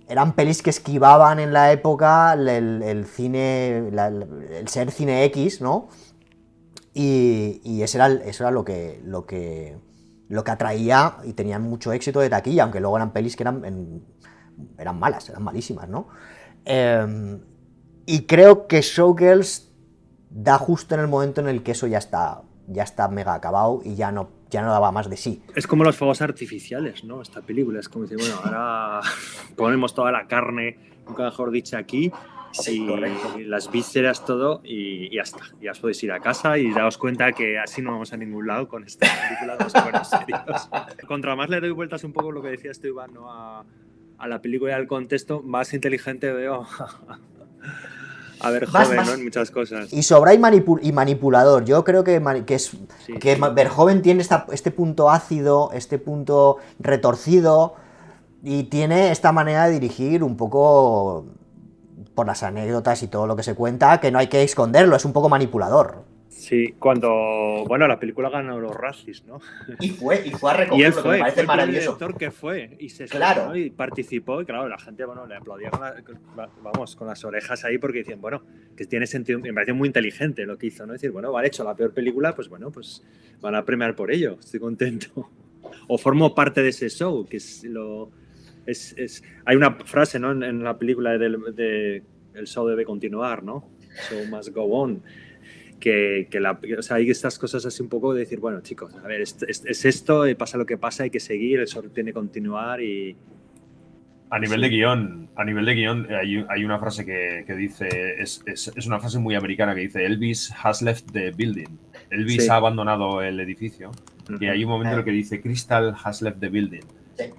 eran pelis que esquivaban en la época el cine, el ser cine X, ¿no? Y eso era lo que atraía y tenían mucho éxito de taquilla, aunque luego eran pelis que eran malas, eran malísimas, ¿no? Y creo que Showgirls da justo en el momento en el que eso ya está mega acabado y ya no daba más de sí. Es como los fuegos artificiales, ¿no? Esta película es como decir, bueno, ahora ponemos toda la carne, nunca mejor dicho, aquí, Sí, y las vísceras, todo, y ya está. Ya os podéis ir a casa y daos cuenta que así no vamos a ningún lado con esta película de los fuegos serios. Contra más le doy vueltas un poco lo que decías tú, Iván, ¿no? A la película y al contexto, más inteligente veo a ver joven, ¿no? En muchas cosas. Y sobra y manipulador. Yo creo que Verhoeven tiene este punto ácido, este punto retorcido, y tiene esta manera de dirigir un poco por las anécdotas y todo lo que se cuenta, que no hay que esconderlo, es un poco manipulador. Sí, cuando, bueno, la película ganó los Razzies, ¿no? Y fue a recogerlo, y él fue, que me parece maravilloso. El director que fue, y se claro. ¿no? Y participó, y claro, la gente, bueno, le aplaudía con las orejas ahí, porque decían, bueno, que tiene sentido, me pareció muy inteligente lo que hizo, ¿no? Decir, bueno, vale, hecho la peor película, pues bueno, pues van a premiar por ello, estoy contento. O formo parte de ese show, que es lo... hay una frase, ¿no? En la película de el show debe continuar, ¿no? Show must go on. O sea, hay estas cosas así un poco de decir, bueno, chicos, a ver, es esto, pasa lo que pasa, hay que seguir, el show tiene que continuar y... A nivel de guión, hay una frase que dice, es una frase muy americana que dice, Elvis has left the building. Elvis ha abandonado el edificio. Y hay un momento en el que dice, Crystal has left the building.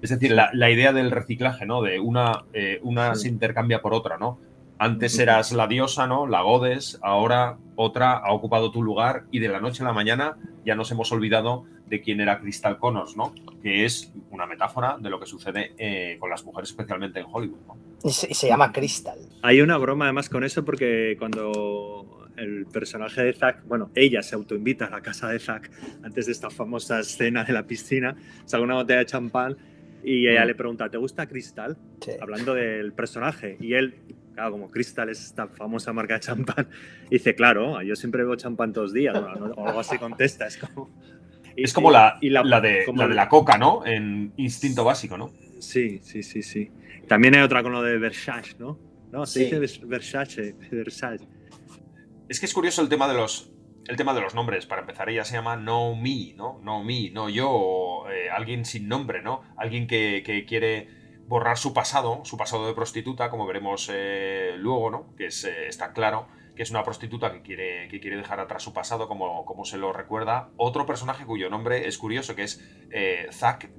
Es decir, la idea del reciclaje, ¿no? De una se intercambia por otra, ¿no? Antes eras la diosa, ¿no? La godes, ahora otra ha ocupado tu lugar y de la noche a la mañana ya nos hemos olvidado de quién era Crystal Connors, ¿no? Que es una metáfora de lo que sucede con las mujeres, especialmente en Hollywood, ¿no? Y se llama Crystal. Hay una broma además con eso porque cuando el personaje de Zack, bueno, ella se autoinvita a la casa de Zack antes de esta famosa escena de la piscina, saca una botella de champán y ella le pregunta, ¿te gusta Crystal? Sí. Hablando del personaje. Y él, claro, como Crystal es esta famosa marca de champán, dice, claro, yo siempre bebo champán todos los días, o algo así contesta. Es como la de la coca, ¿no? En Instinto Básico, ¿no? Sí. También hay otra con lo de Versace, ¿no? No, se dice Versace. Es que es curioso el tema de los nombres. Para empezar, ella se llama No Me, ¿no? No Me, no yo, o alguien sin nombre, ¿no? Alguien que quiere borrar su pasado de prostituta, como veremos luego, ¿no? Que está claro que es una prostituta que quiere dejar atrás su pasado, como se lo recuerda otro personaje cuyo nombre es curioso, que es Zack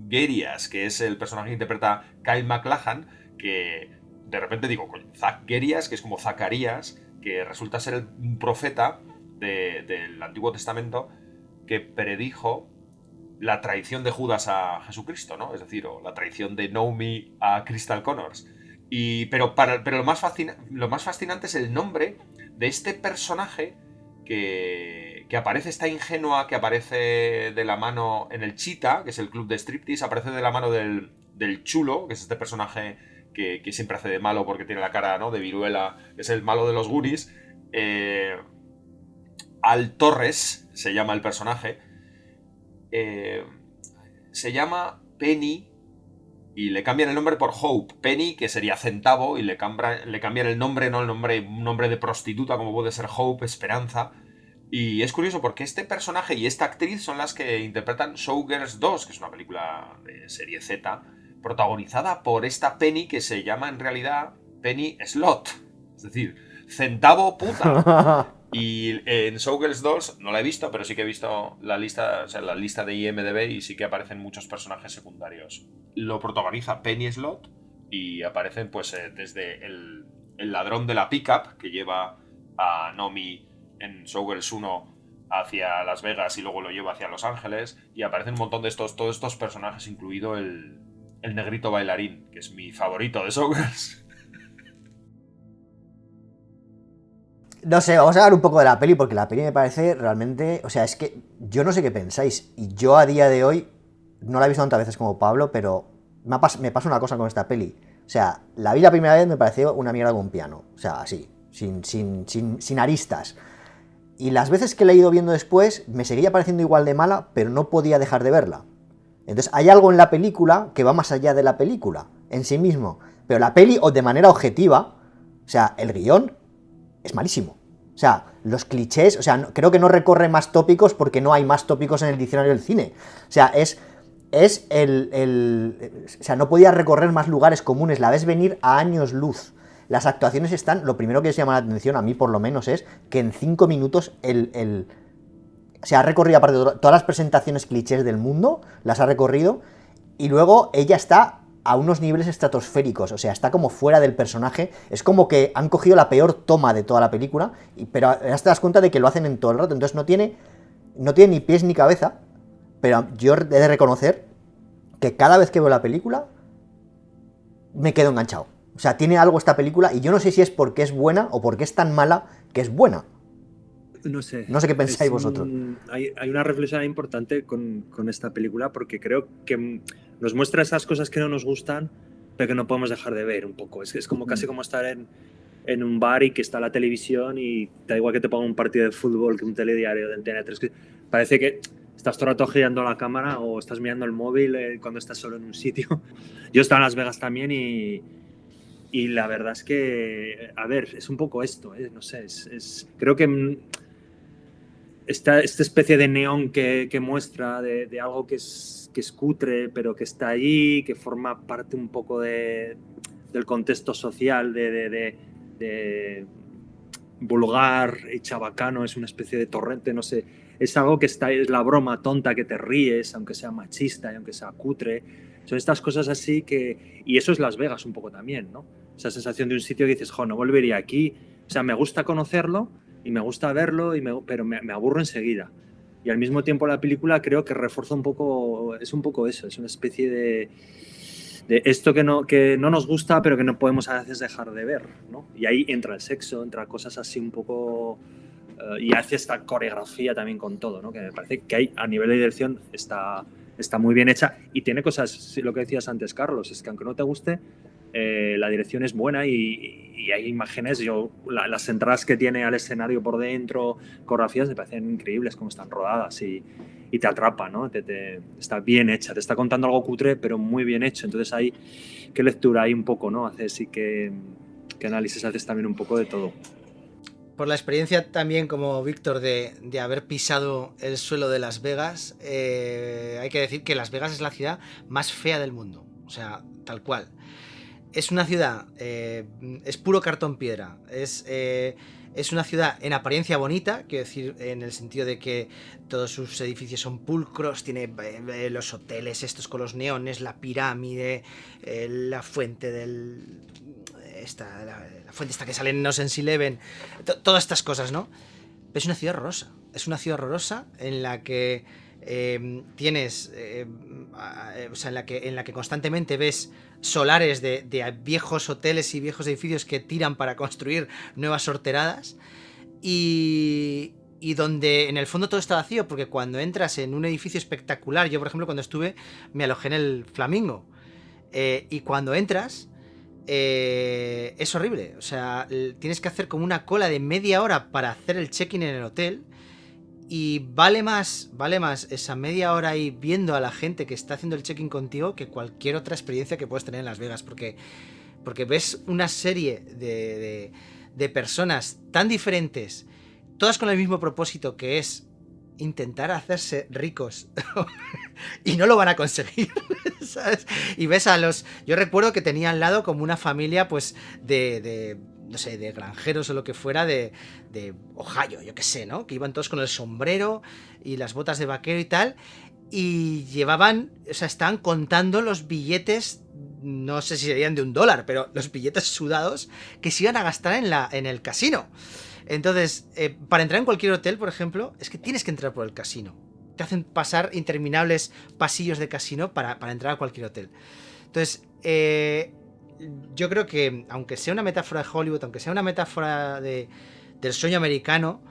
Gerias, que es el personaje que interpreta Kyle MacLachlan, que de repente digo, Zack Gerias, que es como Zacarías, que resulta ser un profeta del Antiguo Testamento que predijo la traición de Judas a Jesucristo, ¿no? Es decir, o la traición de Naomi a Crystal Connors. Pero lo más fascinante es el nombre de este personaje que aparece, esta ingenua, que aparece de la mano en el Cheetah, que es el club de striptease, aparece de la mano del chulo, que es este personaje que siempre hace de malo porque tiene la cara, ¿no? De viruela, es el malo de los Goonies. Al Torres se llama el personaje. Se llama Penny y le cambian el nombre por Hope. Penny, que sería centavo, y le cambian el nombre, no un nombre de prostituta como puede ser Hope, Esperanza. Y es curioso porque este personaje y esta actriz son las que interpretan Showgirls 2, que es una película de serie Z, protagonizada por esta Penny que se llama en realidad Penny Slot, es decir, centavo puta. Y en Showgirls 2 no la he visto, pero sí que he visto la lista, o sea, la lista de IMDb y sí que aparecen muchos personajes secundarios. Lo protagoniza Penny Slot y aparecen pues desde el ladrón de la pickup que lleva a Nomi en Showgirls 1 hacia Las Vegas y luego lo lleva hacia Los Ángeles, y aparecen un montón de todos estos personajes, incluido el negrito bailarín, que es mi favorito de Showgirls. No sé, vamos a hablar un poco de la peli, porque la peli me parece realmente... O sea, es que yo no sé qué pensáis. Y yo a día de hoy, no la he visto tantas veces como Pablo, pero me pasa una cosa con esta peli. O sea, la vi la primera vez, me pareció una mierda con un piano. O sea, así, sin aristas. Y las veces que la he ido viendo después, me seguía pareciendo igual de mala, pero no podía dejar de verla. Entonces, hay algo en la película que va más allá de la película, en sí mismo. Pero la peli, o de manera objetiva, o sea, el guión es malísimo. O sea, los clichés, o sea, creo que no recorre más tópicos porque no hay más tópicos en el diccionario del cine. O sea, o sea, no podía recorrer más lugares comunes, la ves venir a años luz. Las actuaciones están, lo primero que se llama la atención, a mí por lo menos, es que en 5 minutos se ha recorrido, aparte de todas las presentaciones clichés del mundo, las ha recorrido, y luego ella está a unos niveles estratosféricos, o sea, está como fuera del personaje, es como que han cogido la peor toma de toda la película, pero ya te das cuenta de que lo hacen en todo el rato, entonces no tiene ni pies ni cabeza, pero yo he de reconocer que cada vez que veo la película me quedo enganchado. O sea, tiene algo esta película, y yo no sé si es porque es buena o porque es tan mala que es buena. No sé. No sé qué pensáis vosotros. Hay una reflexión importante con esta película, porque creo que nos muestra esas cosas que no nos gustan, pero que no podemos dejar de ver un poco. Es como casi como estar en un bar y que está la televisión y da igual que te ponga un partido de fútbol que un telediario de Antena 3. Que parece que estás todo el rato girando la cámara o estás mirando el móvil cuando estás solo en un sitio. Yo he estado en Las Vegas también y la verdad es que, a ver, es un poco esto, no sé, creo que esta especie de neón que muestra de algo que es cutre, pero que está ahí, que forma parte un poco del contexto social, de vulgar y chabacano, es una especie de torrente, no sé, es algo que está, es la broma tonta que te ríes, aunque sea machista y aunque sea cutre, son estas cosas así y eso es Las Vegas un poco también, ¿no? Esa sensación de un sitio que dices, jo, no volvería aquí, o sea, me gusta conocerlo y me gusta verlo, pero me aburro enseguida. Y al mismo tiempo la película creo que refuerza un poco, es un poco eso, es una especie de esto que no nos gusta, pero que no podemos a veces dejar de ver, ¿no? Y ahí entra el sexo, entra cosas así un poco... y hace esta coreografía también con todo, ¿no? Que me parece que hay, a nivel de dirección está muy bien hecha y tiene cosas, lo que decías antes, Carlos, es que aunque no te guste, la dirección es buena y hay imágenes, las entradas que tiene al escenario por dentro, coreografías, me parecen increíbles como están rodadas y te atrapa, ¿no? Está bien hecha, te está contando algo cutre, pero muy bien hecho. Entonces hay, ¿qué lectura hay un poco, ¿no? Haces sí que análisis haces también un poco de todo. Por la experiencia también como Víctor de haber pisado el suelo de Las Vegas, hay que decir que Las Vegas es la ciudad más fea del mundo, o sea, tal cual. Es una ciudad, es puro cartón piedra, es una ciudad en apariencia bonita, quiero decir, en el sentido de que todos sus edificios son pulcros, tiene los hoteles estos con los neones, la pirámide, la fuente la fuente esta que sale en Ocean's Eleven, todas estas cosas, ¿no? Pero es una ciudad horrorosa, en la que tienes, o sea, en la que constantemente ves solares de viejos hoteles y viejos edificios que tiran para construir nuevas sorteradas y donde en el fondo todo está vacío, porque cuando entras en un edificio espectacular, yo por ejemplo cuando estuve me alojé en el Flamingo, y cuando entras es horrible, o sea, tienes que hacer como una cola de media hora para hacer el check-in en el hotel. Y vale más esa media hora ahí viendo a la gente que está haciendo el check-in contigo que cualquier otra experiencia que puedes tener en Las Vegas, porque ves una serie de personas tan diferentes, todas con el mismo propósito, que es intentar hacerse ricos y no lo van a conseguir, ¿sabes? Y ves yo recuerdo que tenía al lado como una familia pues de no sé, de granjeros o lo que fuera de Ohio, yo qué sé, ¿no? Que iban todos con el sombrero y las botas de vaquero y tal, y llevaban, o sea, estaban contando los billetes, no sé si serían de $1, pero los billetes sudados que se iban a gastar en el casino. Entonces, para entrar en cualquier hotel, por ejemplo, es que tienes que entrar por el casino. Te hacen pasar interminables pasillos de casino para entrar a cualquier hotel. Entonces, yo creo que, aunque sea una metáfora de Hollywood, aunque sea una metáfora del sueño americano,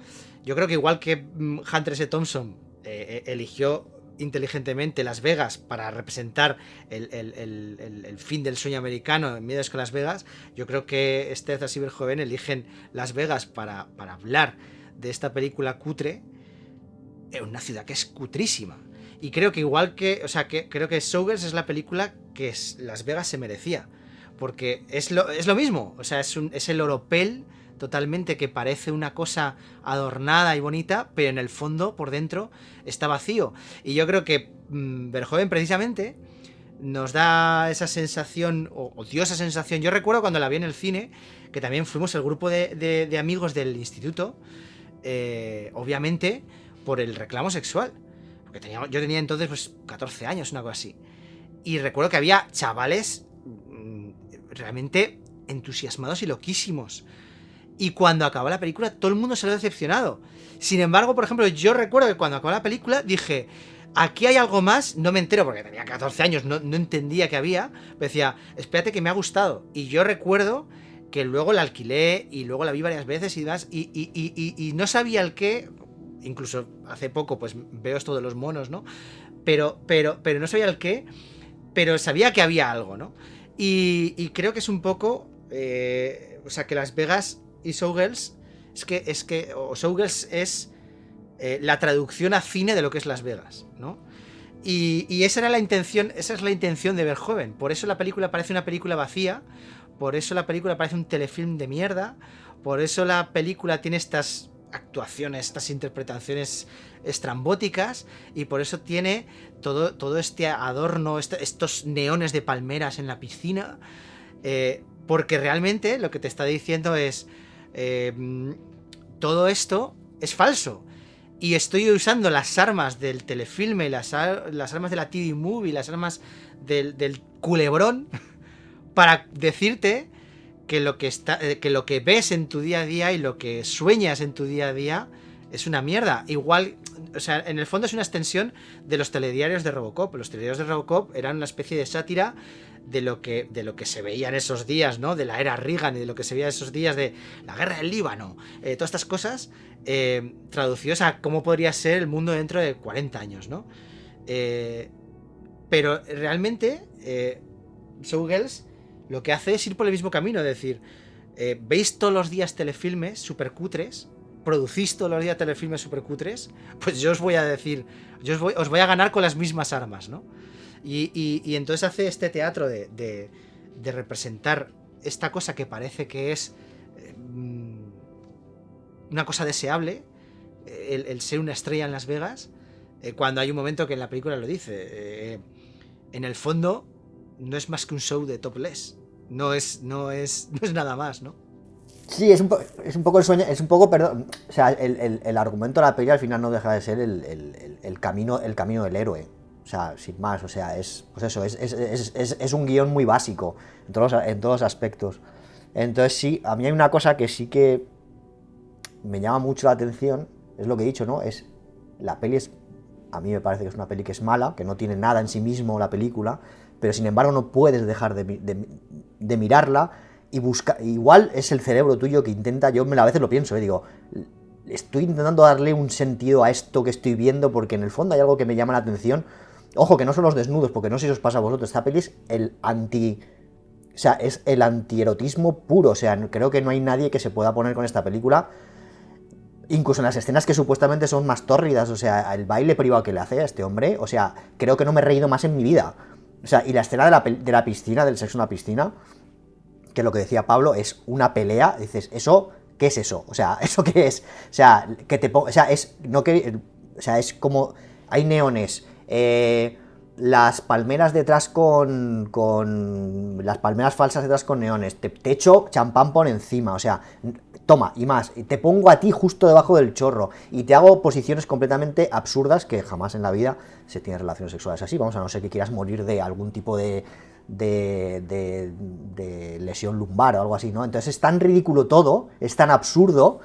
yo creo que igual que Hunter S. Thompson eligió inteligentemente Las Vegas para representar el fin del sueño americano en Miedos con Las Vegas, yo creo que Stezas y Verhoeven eligen Las Vegas para hablar de esta película cutre en una ciudad que es cutrísima. Y creo que igual que, o sea, que creo que Showgirls es la película que Las Vegas se merecía, porque es lo mismo, o sea, es el oropel totalmente, que parece una cosa adornada y bonita, pero en el fondo, por dentro, está vacío. Y yo creo que Verhoeven precisamente nos da esa sensación, o dio esa sensación. Yo recuerdo cuando la vi en el cine, que también fuimos el grupo de amigos del instituto, obviamente por el reclamo sexual, porque yo tenía entonces pues 14 años, una cosa así, y recuerdo que había chavales realmente entusiasmados y loquísimos. Y cuando acabó la película, todo el mundo salió decepcionado. Sin embargo, por ejemplo, yo recuerdo que cuando acabó la película dije, aquí hay algo más, no me entero porque tenía 14 años, no entendía que había, pero decía, espérate que me ha gustado. Y yo recuerdo que luego la alquilé y luego la vi varias veces y demás, y no sabía el qué, incluso hace poco pues veo esto de los monos, ¿no? Pero no sabía el qué, pero sabía que había algo, ¿no? Y creo que es un poco, o sea, que Las Vegas y Showgirls Showgirls es la traducción a cine de lo que es Las Vegas, ¿no? Y esa es la intención de Verhoeven. Por eso la película parece una película vacía, por eso la película parece un telefilm de mierda, por eso la película tiene estas actuaciones, estas interpretaciones estrambóticas, y por eso tiene todo este adorno, estos neones de palmeras en la piscina, porque realmente lo que te está diciendo es todo esto es falso, y estoy usando las armas del telefilme, las armas de la TV Movie, las armas del culebrón para decirte que lo que ves en tu día a día y lo que sueñas en tu día a día es una mierda. Igual, o sea, en el fondo es una extensión de los telediarios de Robocop. Los telediarios de Robocop eran una especie de sátira de lo que se veía en esos días, ¿no? De la era Reagan y de lo que se veía en esos días de la guerra del Líbano. Todas estas cosas traducidos a cómo podría ser el mundo dentro de 40 años, ¿no? Pero realmente Showgirls lo que hace es ir por el mismo camino, es decir, veis todos los días telefilmes super cutres, producís todos los días telefilmes super cutres, pues yo os voy a decir, os voy a ganar con las mismas armas, ¿no? Y entonces hace este teatro de representar esta cosa que parece que es una cosa deseable, el ser una estrella en Las Vegas, cuando hay un momento que en la película lo dice, en el fondo no es más que un show de topless, no es nada más, ¿no? Sí, es un poco el sueño, perdón, o sea, el argumento de la película al final no deja de ser el camino del héroe, o sea, sin más, o sea, es un guión muy básico en todos los aspectos. Entonces sí, a mí hay una cosa que sí que me llama mucho la atención, es lo que he dicho, ¿no? La peli a mí me parece que es una peli que es mala, que no tiene nada en sí mismo la película, pero sin embargo no puedes dejar de mirarla y buscar. Igual es el cerebro tuyo que intenta, yo a veces lo pienso, digo, estoy intentando darle un sentido a esto que estoy viendo, porque en el fondo hay algo que me llama la atención. Ojo, que no son los desnudos, porque no sé si os pasa a vosotros, esta peli es es el antierotismo puro, o sea, creo que no hay nadie que se pueda poner con esta película, incluso en las escenas que supuestamente son más tórridas, o sea, el baile privado que le hace a este hombre, o sea, creo que no me he reído más en mi vida. O sea, y la escena de la piscina, del sexo en la piscina, que lo que decía Pablo es una pelea, dices, ¿eso qué es eso? O sea, ¿eso qué es? O sea, que te pongo, o sea, es como hay neones, las palmeras detrás con las palmeras falsas detrás con neones, te echo champán por encima, o sea, toma, y más, y te pongo a ti justo debajo del chorro, y te hago posiciones completamente absurdas que jamás en la vida se tienen relaciones sexuales así, vamos, a no ser que quieras morir de algún tipo de lesión lumbar o algo así, ¿no? Entonces es tan ridículo todo, es tan absurdo,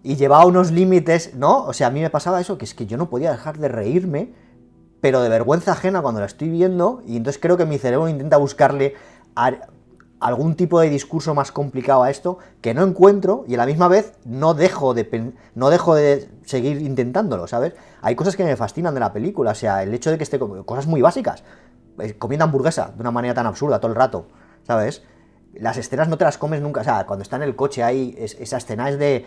y lleva a unos límites, ¿no? O sea, a mí me pasaba eso, que es que yo no podía dejar de reírme, pero de vergüenza ajena cuando la estoy viendo, y entonces creo que mi cerebro intenta buscarle algún tipo de discurso más complicado a esto, que no encuentro, y a la misma vez no dejo de seguir intentándolo, ¿sabes? Hay cosas que me fascinan de la película, o sea, el hecho de que esté cosas muy básicas, comiendo hamburguesa de una manera tan absurda todo el rato, ¿sabes? Las escenas no te las comes nunca, o sea, cuando está en el coche ahí, esa escena es de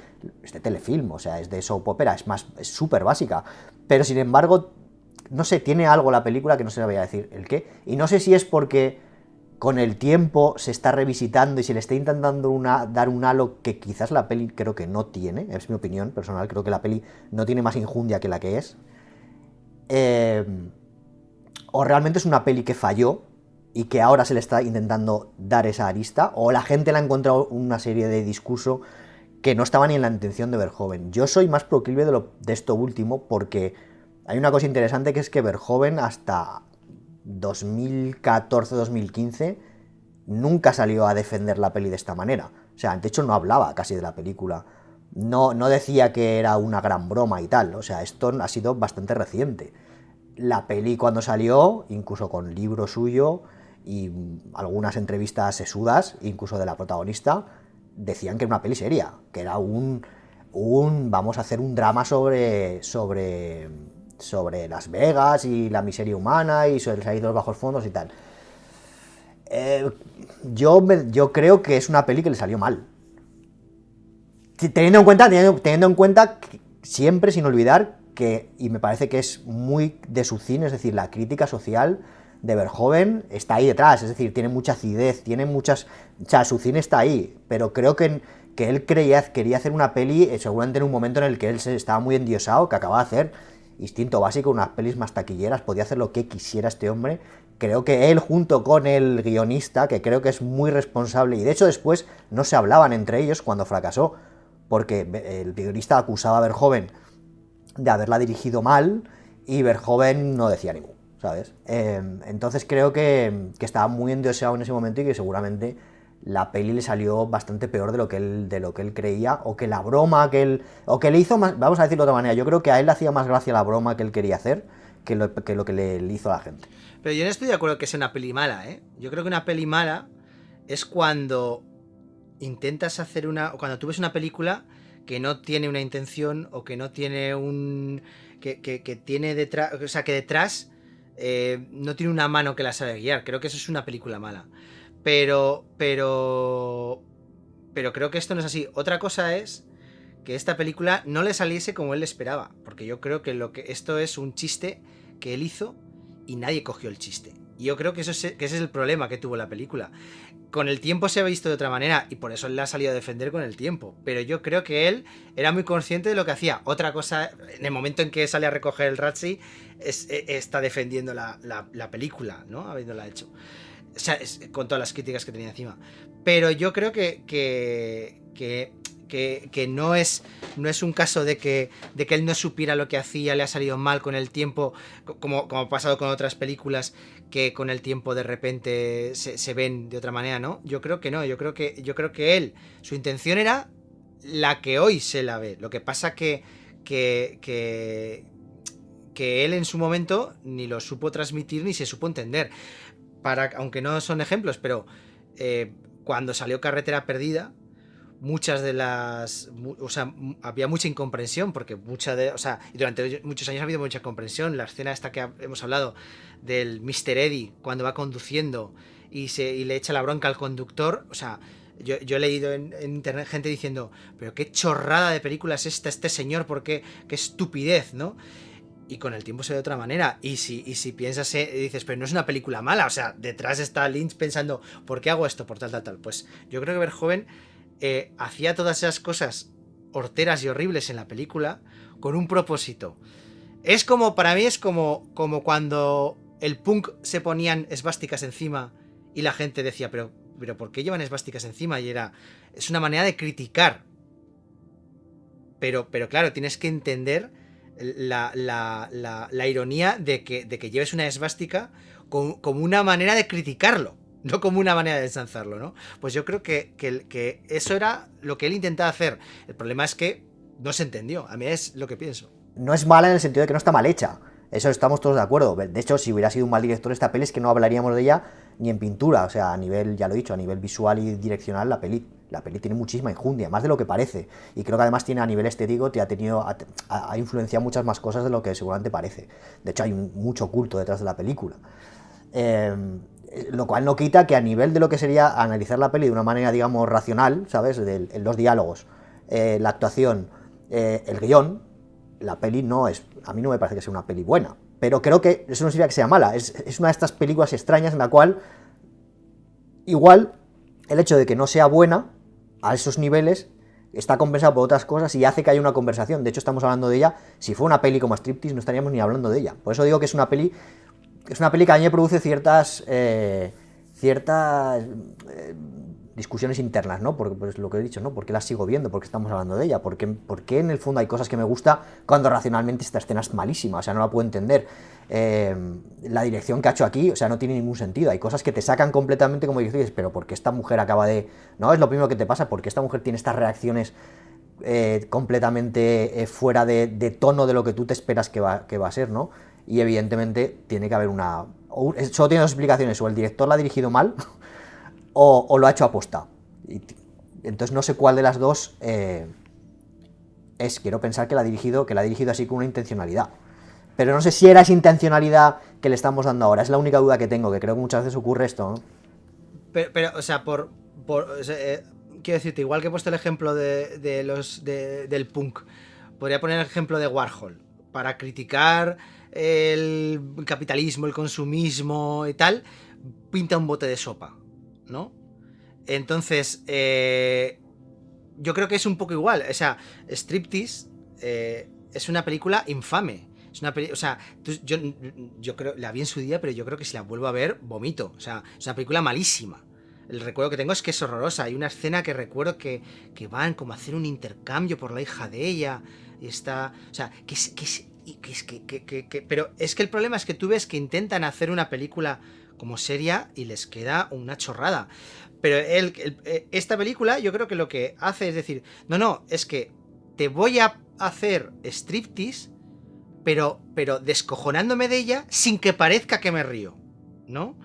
telefilm, o sea, es de soap opera, es súper básica, pero sin embargo, no sé, tiene algo la película que no se le voy a decir el qué, y no sé si es porque con el tiempo se está revisitando y se le está intentando dar un halo que quizás la peli creo que no tiene, es mi opinión personal, creo que la peli no tiene más injundia que la que es, o realmente es una peli que falló y que ahora se le está intentando dar esa arista, o la gente le ha encontrado una serie de discurso que no estaba ni en la intención de Verhoeven. Yo soy más proclive de esto último porque hay una cosa interesante, que es que Verhoeven hasta 2014-2015 nunca salió a defender la peli de esta manera. O sea, de hecho no hablaba casi de la película. No decía que era una gran broma y tal. O sea, esto ha sido bastante reciente. La peli cuando salió, incluso con libro suyo y algunas entrevistas sesudas, incluso de la protagonista, decían que era una peli seria, que era vamos a hacer un drama sobre Las Vegas y la miseria humana y sobre salir de los bajos fondos y tal. Yo creo que es una peli que le salió mal. Teniendo en cuenta que siempre, sin olvidar que, y me parece que es muy de su cine, es decir, la crítica social de Verhoeven está ahí detrás, es decir, tiene mucha acidez, tiene muchas... O sea, su cine está ahí, pero creo que él quería hacer una peli, seguramente en un momento en el que él estaba muy endiosado, que acababa de hacer Instinto Básico, unas pelis más taquilleras, podía hacer lo que quisiera este hombre. Creo que él, junto con el guionista, que creo que es muy responsable, y de hecho después no se hablaban entre ellos cuando fracasó, porque el guionista acusaba a Verhoeven de haberla dirigido mal, y Verhoeven no decía ningún, ¿sabes? Entonces creo que estaba muy endiosado en ese momento y que seguramente la peli le salió bastante peor de lo que él creía, o que la broma o que le hizo más, vamos a decirlo de otra manera, yo creo que a él le hacía más gracia la broma que él quería hacer que lo que le hizo a la gente. Pero yo no estoy de acuerdo que sea una peli mala, ¿eh? Yo creo que una peli mala es cuando intentas hacer cuando tú ves una película que no tiene una intención, o que no tiene que tiene detrás, o sea, que detrás no tiene una mano que la sabe guiar. Creo que eso es una película mala. Pero creo que esto no es así. Otra cosa es que esta película no le saliese como él esperaba, porque yo creo que esto es un chiste que él hizo y nadie cogió el chiste. Y yo creo que ese es el problema que tuvo la película. Con el tiempo se ha visto de otra manera y por eso él la ha salido a defender con el tiempo. Pero yo creo que él era muy consciente de lo que hacía. Otra cosa, en el momento en que sale a recoger el Razzie, está defendiendo la película, ¿no? Habiéndola hecho. O sea, con todas las críticas que tenía encima. Pero yo creo que no es un caso de que él no supiera lo que hacía, le ha salido mal con el tiempo, como ha pasado con otras películas, que con el tiempo de repente se ven de otra manera, ¿no? Yo creo que no, yo creo que él, su intención era la que hoy se la ve. Lo que pasa que él en su momento ni lo supo transmitir ni se supo entender. Aunque no son ejemplos, pero cuando salió Carretera Perdida, muchas de las... O sea, había mucha incomprensión, porque y durante muchos años ha habido mucha comprensión. La escena esta que hemos hablado del Mr. Eddie, cuando va conduciendo y le echa la bronca al conductor, o sea, yo he leído en internet gente diciendo, pero qué chorrada de película es este señor, qué estupidez, ¿no? Y con el tiempo se ve de otra manera. Y si piensas, dices, pero no es una película mala. O sea, detrás está Lynch pensando, ¿por qué hago esto? Por tal. Pues yo creo que Verhoeven hacía todas esas cosas horteras y horribles en la película con un propósito. Para mí es como cuando el punk se ponían esvásticas encima y la gente decía, pero ¿por qué llevan esvásticas encima? Y es una manera de criticar. Pero claro, tienes que entender la ironía de que lleves una esvástica como una manera de criticarlo, no como una manera de ensalzarlo, ¿no? Pues yo creo que eso era lo que él intentaba hacer. El problema es que no se entendió. A mí es lo que pienso. No es mala en el sentido de que no está mal hecha. Eso estamos todos de acuerdo. De hecho, si hubiera sido un mal director esta peli es que no hablaríamos de ella ni en pintura. O sea, a nivel, ya lo he dicho, a nivel visual y direccional, la peli tiene muchísima enjundia, más de lo que parece. Y creo que además tiene a nivel estético, ha influenciado muchas más cosas de lo que seguramente parece. De hecho, hay mucho culto detrás de la película. Lo cual no quita que a nivel de lo que sería analizar la peli de una manera, digamos, racional, ¿sabes? Los diálogos, la actuación, el guión, la peli no es... A mí no me parece que sea una peli buena. Pero creo que eso no significa que sea mala. Es una de estas películas extrañas en la cual igual el hecho de que no sea buena a esos niveles está compensado por otras cosas y hace que haya una conversación. De hecho, estamos hablando de ella. Si fue una peli como Striptease, no estaríamos ni hablando de ella. Por eso digo que es una peli que a mí me produce ciertas discusiones internas, ¿no? Porque, pues lo que he dicho, ¿no? ¿Por qué la sigo viendo? ¿Por qué estamos hablando de ella? ¿Por qué en el fondo hay cosas que me gusta cuando racionalmente esta escena es malísima? O sea, no la puedo entender. La dirección que ha hecho aquí, o sea, no tiene ningún sentido. Hay cosas que te sacan completamente, como dices, pero ¿por qué esta mujer acaba de...? No, es lo primero que te pasa, ¿por qué esta mujer tiene estas reacciones completamente fuera de tono de lo que tú te esperas que va a ser, ¿no? Y evidentemente tiene que haber solo tiene dos explicaciones, o el director la ha dirigido mal o lo ha hecho aposta. Entonces no sé cuál de las dos quiero pensar que la ha dirigido así con una intencionalidad. Pero no sé si era esa intencionalidad que le estamos dando ahora. Es la única duda que tengo, que creo que muchas veces ocurre esto, ¿no? Pero o sea, quiero decirte, igual que he puesto el ejemplo del punk, podría poner el ejemplo de Warhol, para criticar el capitalismo, el consumismo y tal, pinta un bote de sopa, ¿no? Entonces, yo creo que es un poco igual. O sea, Striptease es una película infame. Es una o sea, yo creo, la vi en su día, pero yo creo que si la vuelvo a ver, vomito. O sea, es una película malísima. El recuerdo que tengo es que es horrorosa. Hay una escena que recuerdo que van como a hacer un intercambio por la hija de ella. Y está... O sea, pero es que el problema es que tú ves que intentan hacer una película como seria y les queda una chorrada. Pero esta película yo creo que lo que hace es decir, no, es que te voy a hacer Striptease, pero descojonándome de ella sin que parezca que me río, ¿no?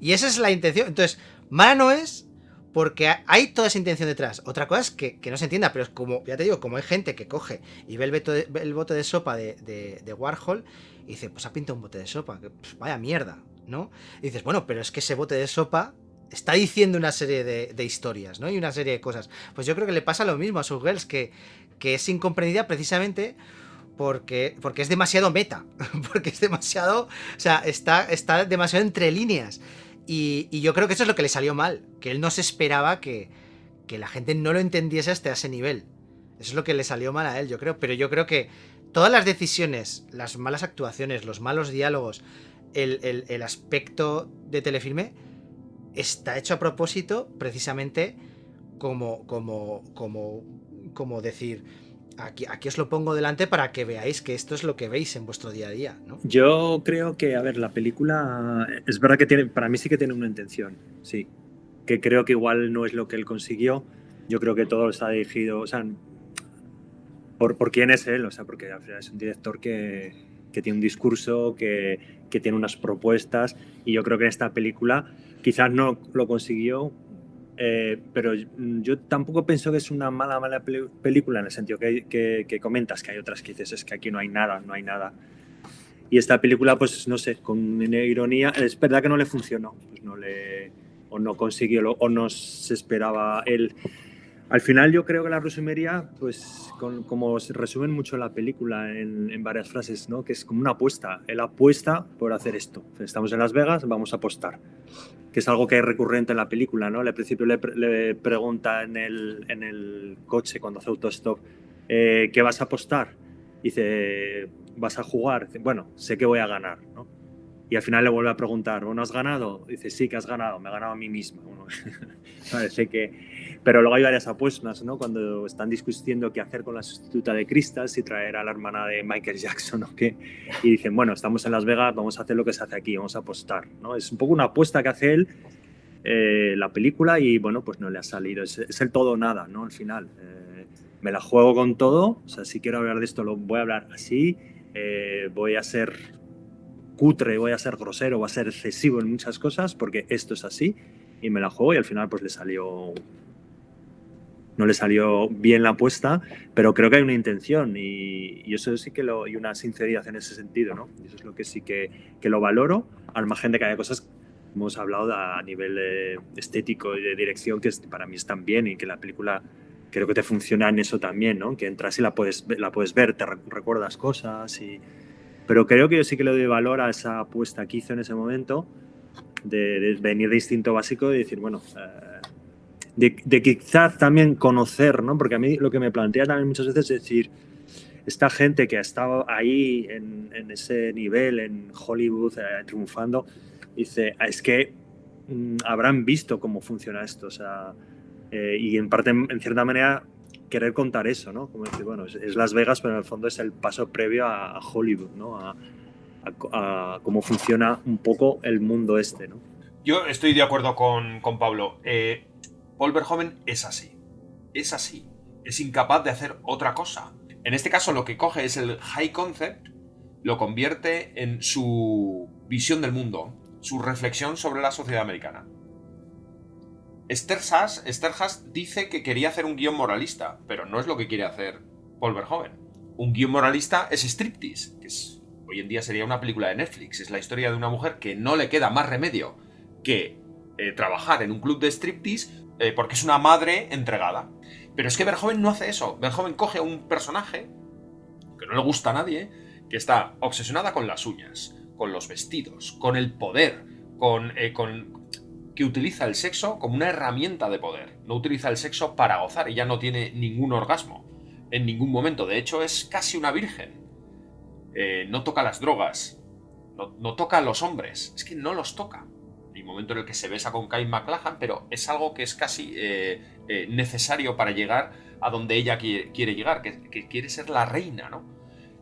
Y esa es la intención. Entonces, mala no es porque hay toda esa intención detrás. Otra cosa es que no se entienda, pero es como, ya te digo, como hay gente que coge y ve el bote de sopa de Warhol y dice, pues ha pintado un bote de sopa, que, pues, vaya mierda, ¿no? Y dices, bueno, pero es que ese bote de sopa está diciendo una serie de historias, ¿no? Y una serie de cosas. Pues yo creo que le pasa lo mismo a Showgirls, que es incomprendida precisamente porque es demasiado meta, porque es demasiado, o sea, está demasiado entre líneas. Y yo creo que eso es lo que le salió mal, que él no se esperaba que la gente no lo entendiese hasta ese nivel. Eso es lo que le salió mal a él, yo creo. Pero yo creo que todas las decisiones, las malas actuaciones, los malos diálogos, el aspecto de telefilme está hecho a propósito, precisamente como decir, aquí os lo pongo delante para que veáis que esto es lo que veis en vuestro día a día, ¿no? Yo creo que, a ver, la película es verdad que para mí sí que tiene una intención, sí. Que creo que igual no es lo que él consiguió. Yo creo que todo está dirigido, o sea, por quién es él, o sea, porque al final es un director que tiene un discurso, que tiene unas propuestas, y yo creo que en esta película quizás no lo consiguió, pero yo tampoco pienso que es una mala película, en el sentido que comentas, que hay otras que dices, es que aquí no hay nada. Y esta película, pues no sé, con una ironía, es verdad que no le funcionó, pues o no consiguió, o no se esperaba él. Al final yo creo que la resumiría, pues como se resumen mucho la película en varias frases, ¿no? Que es como una apuesta. Él apuesta por hacer esto. Estamos en Las Vegas, vamos a apostar. Que es algo que es recurrente en la película, ¿no? Al principio le pregunta en el coche cuando hace autostop, ¿qué vas a apostar? Dice, ¿vas a jugar? Dice, bueno, sé que voy a ganar, ¿no? Y al final le vuelve a preguntar, ¿bueno, has ganado? Dice, sí, que has ganado, me he ganado a mí misma. Bueno, parece que... Pero luego hay varias apuestas, ¿no? Cuando están discutiendo qué hacer con la sustituta de Crystal, si traer a la hermana de Michael Jackson o qué. Y dicen, bueno, estamos en Las Vegas, vamos a hacer lo que se hace aquí, vamos a apostar, ¿no? Es un poco una apuesta que hace él, la película, y bueno, pues no le ha salido. Es el todo o nada, ¿no? Al final. Me la juego con todo, o sea, si quiero hablar de esto, lo voy a hablar así, voy a ser cutre, voy a ser grosero, voy a ser excesivo en muchas cosas, porque esto es así, y me la juego, y al final pues no le salió bien la apuesta, pero creo que hay una intención, y eso sí que y una sinceridad en ese sentido, ¿no? Y eso es lo que sí que lo valoro, al margen de que haya cosas que hemos hablado a nivel estético y de dirección que para mí están bien, y que la película creo que te funciona en eso también, ¿no? Que entras y la puedes ver, te recuerdas cosas, pero creo que yo sí que le doy valor a esa apuesta que hizo en ese momento, de venir de instinto básico y decir, bueno, de quizás también conocer, ¿no? Porque a mí lo que me plantea también muchas veces es decir, esta gente que ha estado ahí en ese nivel, en Hollywood, triunfando, dice, es que habrán visto cómo funciona esto, o sea, y en parte, en cierta manera, querer contar eso, ¿no? Como decir, bueno, es Las Vegas, pero en el fondo es el paso previo a Hollywood, ¿no? A cómo funciona un poco el mundo este, ¿no? Yo estoy de acuerdo con Pablo. Paul Verhoeven es así. Es así. Es incapaz de hacer otra cosa. En este caso, lo que coge es el high concept, lo convierte en su visión del mundo, su reflexión sobre la sociedad americana. Esterhaz dice que quería hacer un guión moralista, pero no es lo que quiere hacer Paul Verhoeven. Un guión moralista es Striptease, que hoy en día sería una película de Netflix. Es la historia de una mujer que no le queda más remedio que trabajar en un club de striptease porque es una madre entregada. Pero es que Verhoeven no hace eso. Verhoeven coge a un personaje que no le gusta a nadie, que está obsesionada con las uñas, con los vestidos, con el poder, que utiliza el sexo como una herramienta de poder. No utiliza el sexo para gozar. Ella no tiene ningún orgasmo en ningún momento. De hecho, es casi una virgen. No toca las drogas. No toca a los hombres. Es que no los toca. Hay un momento en el que se besa con Kyle MacLachlan, pero es algo que es casi necesario para llegar a donde ella quiere llegar, que quiere ser la reina, ¿no?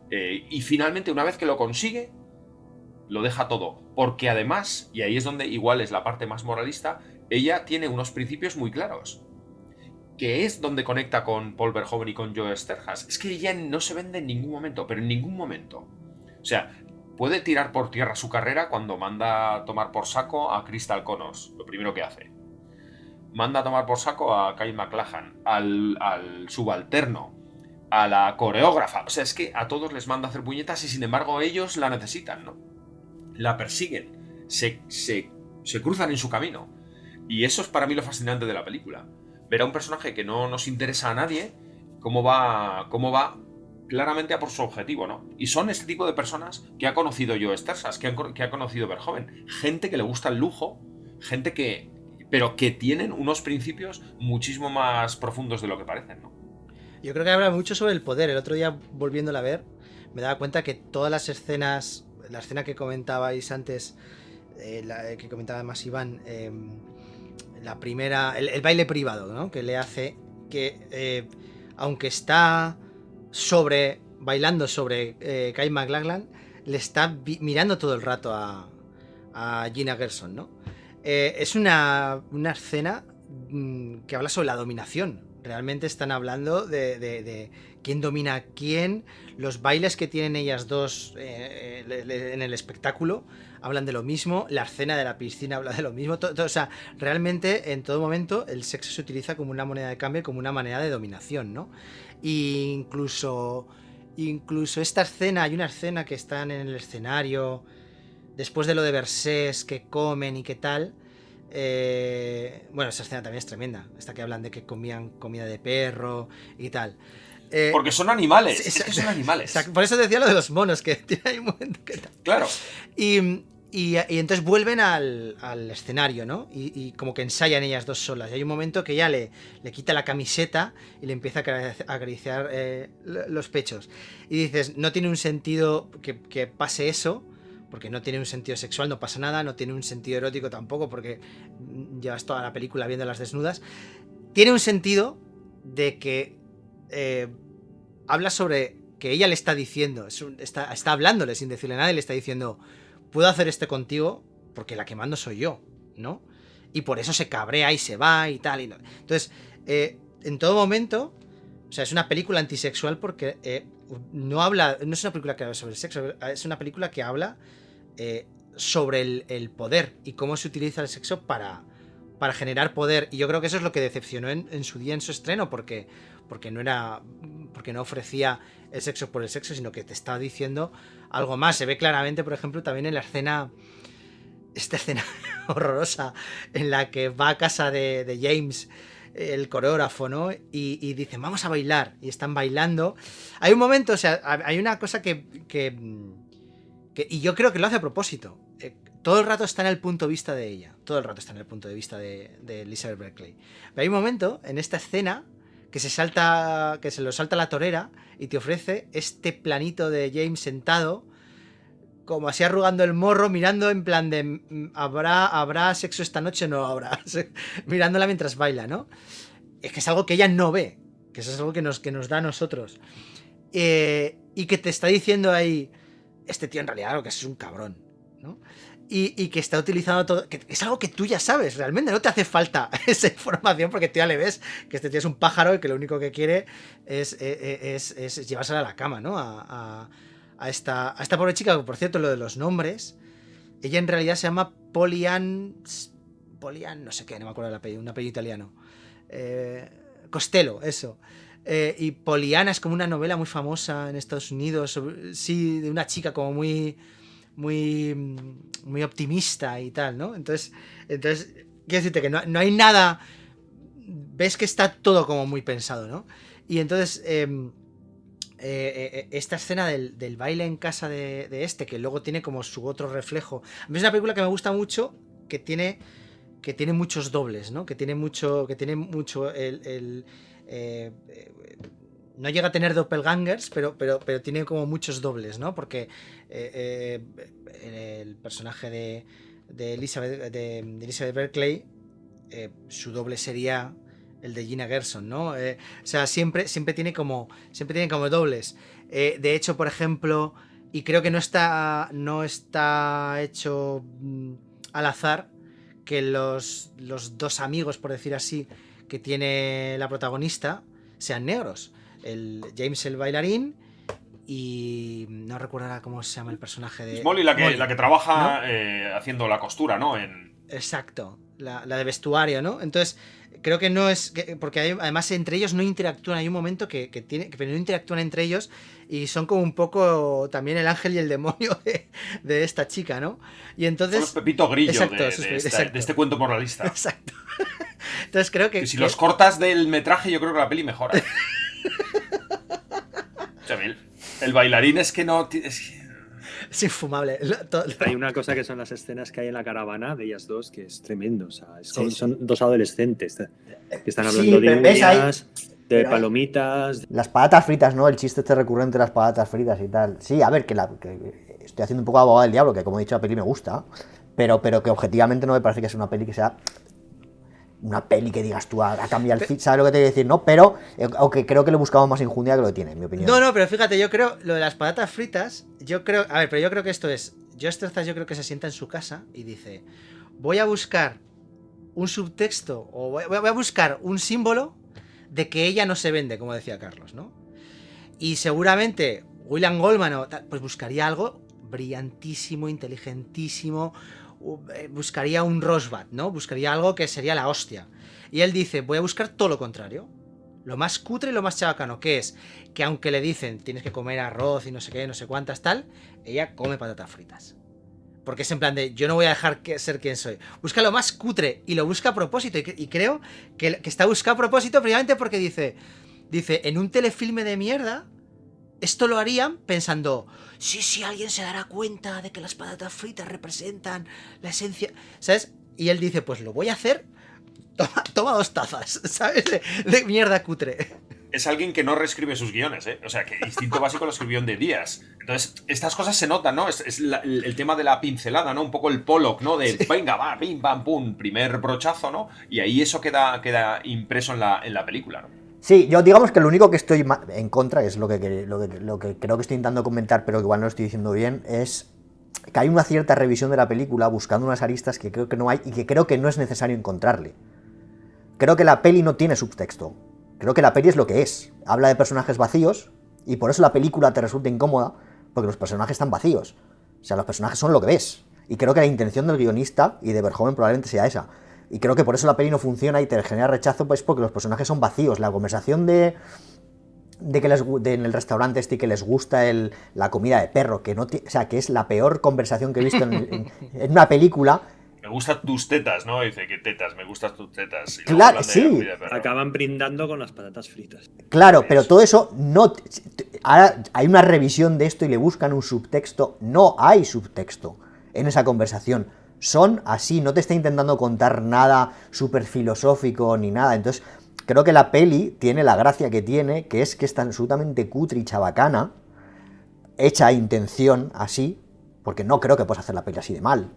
Y finalmente, una vez que lo consigue, lo deja todo, porque además, y ahí es donde igual es la parte más moralista, ella tiene unos principios muy claros, que es donde conecta con Paul Verhoeven y con Joe Esterhaz. Es que ella no se vende en ningún momento, pero en ningún momento. O sea, puede tirar por tierra su carrera cuando manda a tomar por saco a Crystal Connors, lo primero que hace. Manda a tomar por saco a Kyle MacLachlan, al subalterno, a la coreógrafa. O sea, es que a todos les manda a hacer puñetas y sin embargo ellos la necesitan, ¿no? La persiguen, se cruzan en su camino. Y eso es para mí lo fascinante de la película. Ver a un personaje que no nos interesa a nadie, cómo va claramente a por su objetivo, ¿no? Y son este tipo de personas que ha conocido Joe Esterhaz, que ha conocido Verhoeven. Gente que le gusta el lujo, gente pero que tienen unos principios muchísimo más profundos de lo que parecen, ¿no? Yo creo que habla mucho sobre el poder. El otro día, volviéndola a ver, me daba cuenta que todas las escenas, la escena que comentabais antes, que comentaba más Iván, la primera, el baile privado, ¿no? Que le hace que, aunque está bailando sobre Kyle MacLachlan, le está mirando todo el rato a Gina Gershon, ¿no? Es una escena que habla sobre la dominación. Realmente están hablando de quién domina a quién. Los bailes que tienen ellas dos en el espectáculo hablan de lo mismo. La escena de la piscina habla de lo mismo. O sea, realmente en todo momento el sexo se utiliza como una moneda de cambio, como una manera de dominación, ¿no? Y incluso esta escena, hay una escena que están en el escenario después de lo de Versés, que comen y qué tal. Bueno, esa escena también es tremenda. Esta que hablan de que comían comida de perro y tal. Porque son animales. Es que son animales. Por eso decía lo de los monos, que tiene ahí un momento que tal. Claro. Y entonces vuelven al escenario, ¿no? Y como que ensayan ellas dos solas. Y hay un momento que ella le quita la camiseta y le empieza a acariciar los pechos. Y dices, no tiene un sentido que pase eso, porque no tiene un sentido sexual, no pasa nada, no tiene un sentido erótico tampoco, porque llevas toda la película viendo las desnudas. Tiene un sentido de que habla sobre que ella le está diciendo, está hablándole sin decirle nada y le está diciendo, puedo hacer esto contigo porque la que mando soy yo, ¿no? Y por eso se cabrea y se va y tal. Entonces, en todo momento, o sea, es una película antisexual porque no es una película que habla sobre el sexo, es una película que habla sobre el poder y cómo se utiliza el sexo para generar poder. Y yo creo que eso es lo que decepcionó en su día en su estreno, porque no ofrecía el sexo por el sexo, sino que te estaba diciendo algo más. Se ve claramente, por ejemplo, también en la escena, esta escena horrorosa en la que va a casa de James, el coreógrafo, ¿no? Y dicen, vamos a bailar, y están bailando. Hay un momento, o sea, hay una cosa que y yo creo que lo hace a propósito. Todo el rato está en el punto de vista de ella, todo el rato está en el punto de vista de Elizabeth Berkley. Pero hay un momento en esta escena que se lo salta la torera y te ofrece este planito de James sentado, como así arrugando el morro, mirando en plan de ¿habrá sexo esta noche o no habrá? Mirándola mientras baila, ¿no? Es que es algo que ella no ve, que eso es algo que nos da a nosotros. Y que te está diciendo ahí, este tío en realidad lo que es un cabrón, ¿no? Y que está utilizando todo, que es algo que tú ya sabes, realmente no te hace falta esa información porque tú ya le ves que este tío es un pájaro y que lo único que quiere es llevársela a la cama, ¿no? A esta pobre chica, que por cierto, lo de los nombres, ella en realidad se llama Polian, no sé qué, no me acuerdo del apellido, un apellido italiano. Costello, eso. Y Poliana es como una novela muy famosa en Estados Unidos, sí, de una chica como muy optimista y tal, ¿no? Entonces quiero decirte que no hay nada, ves que está todo como muy pensado, ¿no? Y entonces esta escena del baile en casa de que luego tiene como su otro reflejo. A mí es una película que me gusta mucho, que tiene muchos dobles, ¿no? Que tiene mucho no llega a tener doppelgangers, pero tiene como muchos dobles, ¿no? Porque el personaje de Elizabeth Berkley, su doble sería el de Gina Gershon, ¿no? O sea, siempre tiene como dobles. De hecho, por ejemplo, y creo que no está hecho al azar, que los dos amigos, por decir así, que tiene la protagonista sean negros. El James, el bailarín, y no recuerdo ahora cómo se llama el personaje de Molly, la que trabaja, ¿no? Haciendo la costura, ¿no? Exacto, la de vestuario, ¿no? Entonces, creo que no es... porque además entre ellos no interactúan. Hay un momento que no interactúan entre ellos y son como un poco también el ángel y el demonio de esta chica, ¿no? Y entonces... Son los Pepito Grillo. Exacto, de este cuento moralista. Exacto. Entonces creo que... Y si los cortas del metraje, yo creo que la peli mejora. O sea, el bailarín es que no... Es infumable. Hay una cosa que son las escenas que hay en la caravana de ellas dos, que es tremendo. O sea, son dos adolescentes que están hablando de uñas, de palomitas. Las patatas fritas, ¿no? El chiste este recurrente de las patatas fritas y tal. Sí, a ver, que estoy haciendo un poco abogado del diablo, que como he dicho, la peli me gusta, pero que objetivamente no me parece que sea una peli que sea... una peli que digas tú a cambiar el feed, ¿sabes lo que te voy a decir? No, pero aunque creo que le buscamos más injundia que lo que tiene, en mi opinión. No, pero fíjate, yo creo, lo de las patatas fritas, yo creo que esto es, Josh Terzas yo creo que se sienta en su casa y dice, voy a buscar un subtexto, o voy a buscar un símbolo de que ella no se vende, como decía Carlos, ¿no? Y seguramente William Goldman pues buscaría algo brillantísimo, inteligentísimo, buscaría un Rosbud, ¿no? Buscaría algo que sería la hostia. Y él dice, voy a buscar todo lo contrario. Lo más cutre y lo más chabacano, que es que aunque le dicen tienes que comer arroz y no sé qué, no sé cuántas, tal, ella come patatas fritas. Porque es en plan de, yo no voy a dejar ser quien soy. Busca lo más cutre y lo busca a propósito. Y creo que está buscado a propósito precisamente porque dice, en un telefilme de mierda, esto lo harían pensando, sí, alguien se dará cuenta de que las patatas fritas representan la esencia, ¿sabes? Y él dice, pues lo voy a hacer, toma 2 tazas, ¿sabes? De mierda cutre. Es alguien que no reescribe sus guiones, ¿eh? O sea, que Instinto Básico lo escribió en de días. Entonces, estas cosas se notan, ¿no? Es el tema de la pincelada, ¿no? Un poco el Pollock, ¿no? De venga, va, pim, pam, pum, primer brochazo, ¿no? Y ahí eso queda impreso en la película, ¿no? Sí, yo digamos que lo único que estoy en contra, es lo que creo que estoy intentando comentar, pero que igual no lo estoy diciendo bien, es que hay una cierta revisión de la película buscando unas aristas que creo que no hay y que creo que no es necesario encontrarle. Creo que la peli no tiene subtexto. Creo que la peli es lo que es. Habla de personajes vacíos y por eso la película te resulta incómoda, porque los personajes están vacíos. O sea, los personajes son lo que ves. Y creo que la intención del guionista y de Verhoeven probablemente sea esa. Y creo que por eso la peli no funciona y te genera rechazo, pues porque los personajes son vacíos. La conversación de que en el restaurante y que les gusta la comida de perro, que no o sea, que es la peor conversación que he visto en una película. Me gustan tus tetas, ¿no? Dice, ¿qué tetas? Me gustan tus tetas. Y claro, sí. Acaban brindando con las patatas fritas. Claro, pero todo eso no... Ahora hay una revisión de esto y le buscan un subtexto. No hay subtexto en esa conversación. Son así, no te está intentando contar nada súper filosófico ni nada. Entonces, creo que la peli tiene la gracia que tiene, que es tan absolutamente cutre y chabacana, hecha a intención así, porque no creo que puedas hacer la peli así de mal.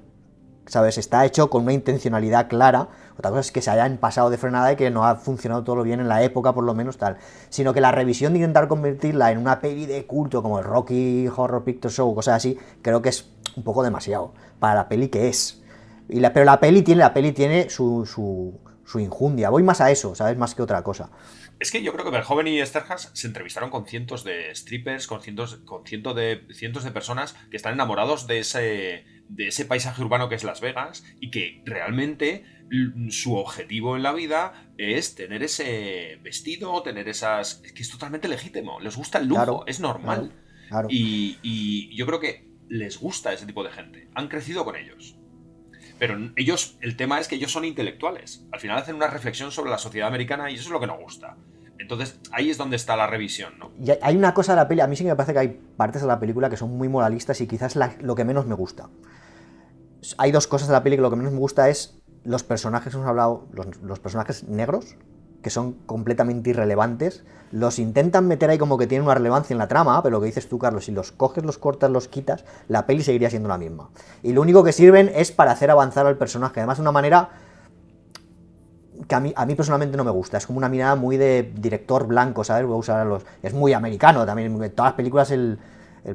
¿Sabes? Está hecho con una intencionalidad clara. Otra cosa es que se hayan pasado de frenada y que no ha funcionado todo lo bien en la época, por lo menos tal. Sino que la revisión de intentar convertirla en una peli de culto como el Rocky Horror Picture Show, cosas así, creo que es un poco demasiado para la peli que es. Pero la peli tiene su injundia. Voy más a eso, ¿sabes? Más que otra cosa. Es que yo creo que Verhoeven y Sterhas se entrevistaron con cientos de strippers, con cientos de personas que están enamorados de ese paisaje urbano que es Las Vegas y que realmente su objetivo en la vida es tener ese vestido, tener esas... Es que es totalmente legítimo, les gusta el lujo, claro, es normal. Claro. Y yo creo que les gusta ese tipo de gente, han crecido con ellos. Pero ellos, el tema es que ellos son intelectuales. Al final hacen una reflexión sobre la sociedad americana y eso es lo que nos gusta. Entonces, ahí es donde está la revisión, ¿no? Y hay una cosa de la peli, a mí sí que me parece que hay partes de la película que son muy moralistas y quizás lo que menos me gusta. Hay dos cosas de la peli que lo que menos me gusta es los personajes, hemos hablado, los personajes negros, que son completamente irrelevantes. Los intentan meter ahí como que tienen una relevancia en la trama, pero lo que dices tú, Carlos, si los coges, los cortas, los quitas, la peli seguiría siendo la misma. Y lo único que sirven es para hacer avanzar al personaje, además de una manera que a mí personalmente no me gusta. Es como una mirada muy de director blanco, ¿sabes? Voy a usar es muy americano también. En todas las películas el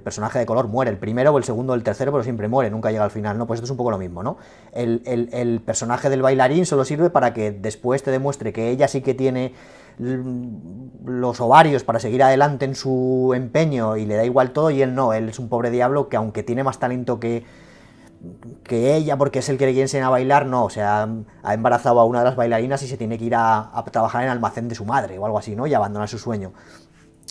personaje de color muere, el primero o el segundo o el tercero, pero siempre muere, nunca llega al final, ¿no? Pues esto es un poco lo mismo, ¿no? El personaje del bailarín solo sirve para que después te demuestre que ella sí que tiene los ovarios para seguir adelante en su empeño y le da igual todo, y él no, él es un pobre diablo que aunque tiene más talento que ella, porque es el que le quiere enseñar a bailar, no, o sea, ha embarazado a una de las bailarinas y se tiene que ir a trabajar en el almacén de su madre o algo así, ¿no? Y abandonar su sueño.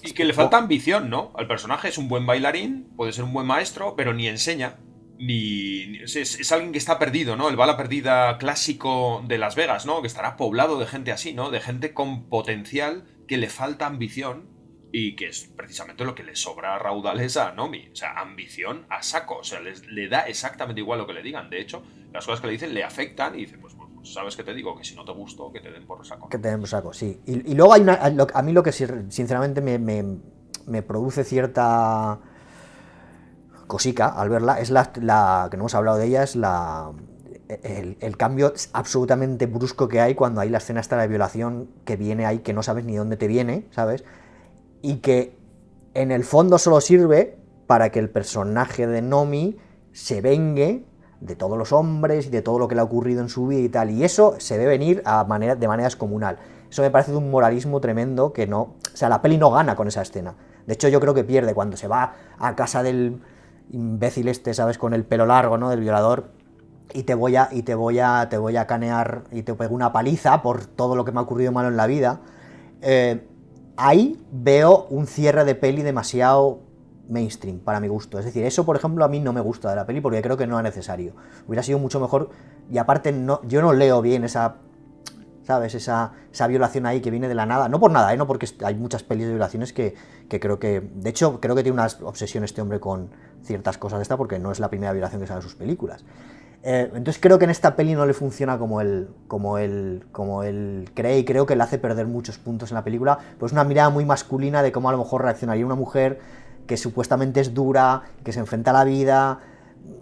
Y que le falta ambición, ¿no? El personaje es un buen bailarín, puede ser un buen maestro, pero ni enseña, es alguien que está perdido, ¿no? El bala perdida clásico de Las Vegas, ¿no? Que estará poblado de gente así, ¿no? De gente con potencial que le falta ambición y que es precisamente lo que le sobra a raudales a Nomi. O sea, ambición a saco. O sea, le da exactamente igual lo que le digan. De hecho, las cosas que le dicen le afectan y dice, pues ¿sabes qué te digo? Que si no te gusto, que te den por saco. Que te den por saco, sí. Y luego hay a mí lo que sinceramente me produce cierta cosica al verla, es la que no hemos hablado de ella, es el cambio absolutamente brusco que hay cuando hay la escena esta de violación que viene ahí, que no sabes ni dónde te viene, ¿sabes? Y que en el fondo solo sirve para que el personaje de Nomi se vengue de todos los hombres y de todo lo que le ha ocurrido en su vida y tal, y eso se ve venir de manera descomunal. Eso me parece de un moralismo tremendo que no... O sea, la peli no gana con esa escena. De hecho, yo creo que pierde cuando se va a casa del imbécil este, ¿sabes? Con el pelo largo, ¿no? Del violador, y te voy a canear y te pego una paliza por todo lo que me ha ocurrido malo en la vida. Ahí veo un cierre de peli demasiado mainstream, para mi gusto. Es decir, eso, por ejemplo, a mí no me gusta de la peli porque creo que no es necesario. Hubiera sido mucho mejor, y aparte yo no leo bien esa, ¿sabes? Esa violación ahí que viene de la nada. No por nada, no porque hay muchas pelis de violaciones que creo que... De hecho, creo que tiene una obsesión este hombre con ciertas cosas de esta, porque no es la primera violación que sale en sus películas. Entonces creo que en esta peli no le funciona como él cree, y creo que le hace perder muchos puntos en la película. Pues una mirada muy masculina de cómo a lo mejor reaccionaría una mujer que supuestamente es dura, que se enfrenta a la vida.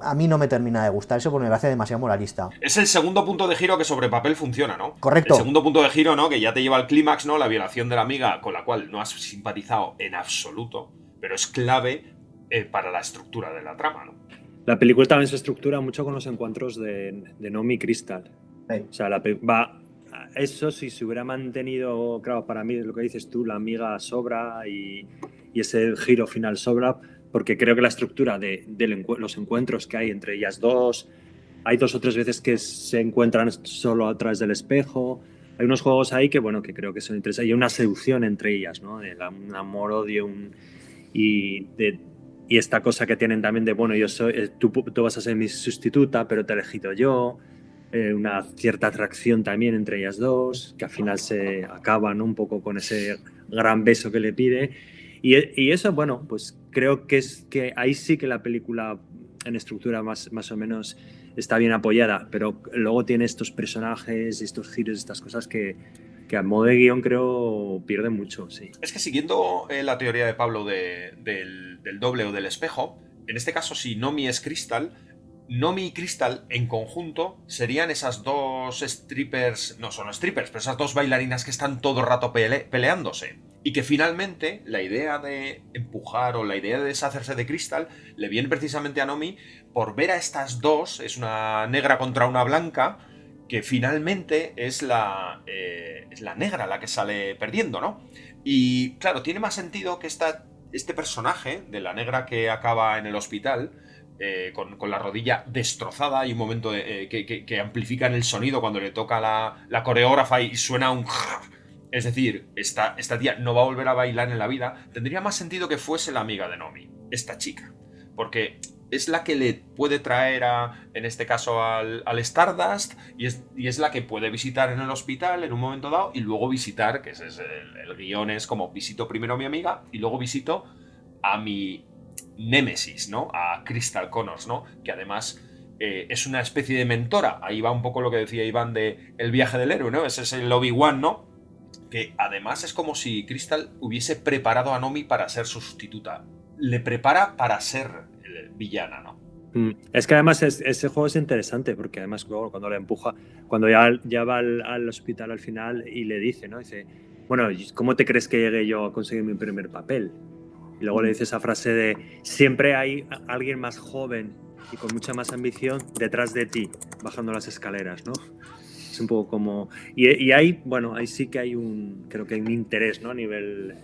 A mí no me termina de gustar eso porque me hace demasiado moralista. Es el segundo punto de giro que sobre papel funciona, ¿no? Correcto. El segundo punto de giro, ¿no? Que ya te lleva al clímax, ¿no? La violación de la amiga con la cual no has simpatizado en absoluto, pero es clave para la estructura de la trama, ¿no? La película también se estructura mucho con los encuentros de Nomi y Crystal. Sí. O sea, eso si se hubiera mantenido, claro, para mí lo que dices tú, la amiga sobra y ese giro final sobra, porque creo que la estructura de los encuentros que hay entre ellas dos, hay 2 o 3 veces que se encuentran solo a través del espejo, hay unos juegos ahí que, bueno, que creo que son interesantes, hay una seducción entre ellas, ¿no? Un amor-odio, y esta cosa que tienen también de, bueno, tú vas a ser mi sustituta, pero te he elegido yo. Una cierta atracción también entre ellas dos, que al final se acaba, ¿no? Un poco con ese gran beso que le pide. Y eso, bueno, pues creo que ahí sí que la película en estructura más o menos está bien apoyada, pero luego tiene estos personajes, estos giros, estas cosas que a modo de guión creo pierde mucho, sí. Es que siguiendo la teoría de Pablo del doble o del espejo, en este caso si Nomi es Crystal, Nomi y Crystal en conjunto serían esas dos strippers, no son strippers, pero esas dos bailarinas que están todo el rato peleándose. Y que finalmente la idea de empujar o la idea de deshacerse de Crystal le viene precisamente a Nomi por ver a estas dos, es una negra contra una blanca, que finalmente es la negra la que sale perdiendo, ¿no? Y claro, tiene más sentido que este personaje de la negra que acaba en el hospital, con la rodilla destrozada, y un momento que amplifican el sonido cuando le toca la coreógrafa y suena un... Es decir, esta tía no va a volver a bailar en la vida. Tendría más sentido que fuese la amiga de Nomi, esta chica. Porque es la que le puede traer en este caso al Stardust, y es la que puede visitar en el hospital en un momento dado, y luego visitar, que ese es el guión, es como visito primero a mi amiga y luego visito a mi némesis, ¿no? A Crystal Connors, ¿no? Que además es una especie de mentora. Ahí va un poco lo que decía Iván de el viaje del héroe, ¿no? Ese es el Obi-Wan, ¿no? Que además es como si Crystal hubiese preparado a Nomi para ser su sustituta. Le prepara para ser villana, ¿no? Es que además ese juego es interesante, porque además luego cuando le empuja, cuando ya va al hospital al final y le dice, ¿no? Dice, bueno, ¿cómo te crees que llegué yo a conseguir mi primer papel? Y luego le dice esa frase de, siempre hay alguien más joven y con mucha más ambición detrás de ti, bajando las escaleras, ¿no? Es un poco como... Y ahí, bueno, ahí sí que creo que hay un interés, ¿no? A nivel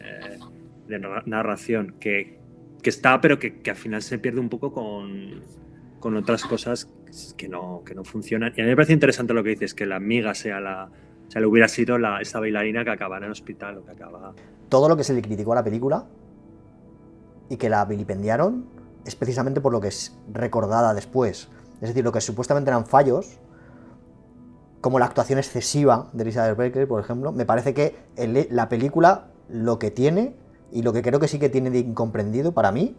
de narración que está, pero que al final se pierde un poco con otras cosas que no funcionan. Y a mí me parece interesante lo que dices, que la amiga le hubiera sido esa bailarina que acaba en el hospital o que acaba... Todo lo que se le criticó a la película y que la vilipendiaron es precisamente por lo que es recordada después. Es decir, lo que supuestamente eran fallos, como la actuación excesiva de Elizabeth Berkley, por ejemplo, me parece que la película lo que tiene, y lo que creo que sí que tiene de incomprendido para mí,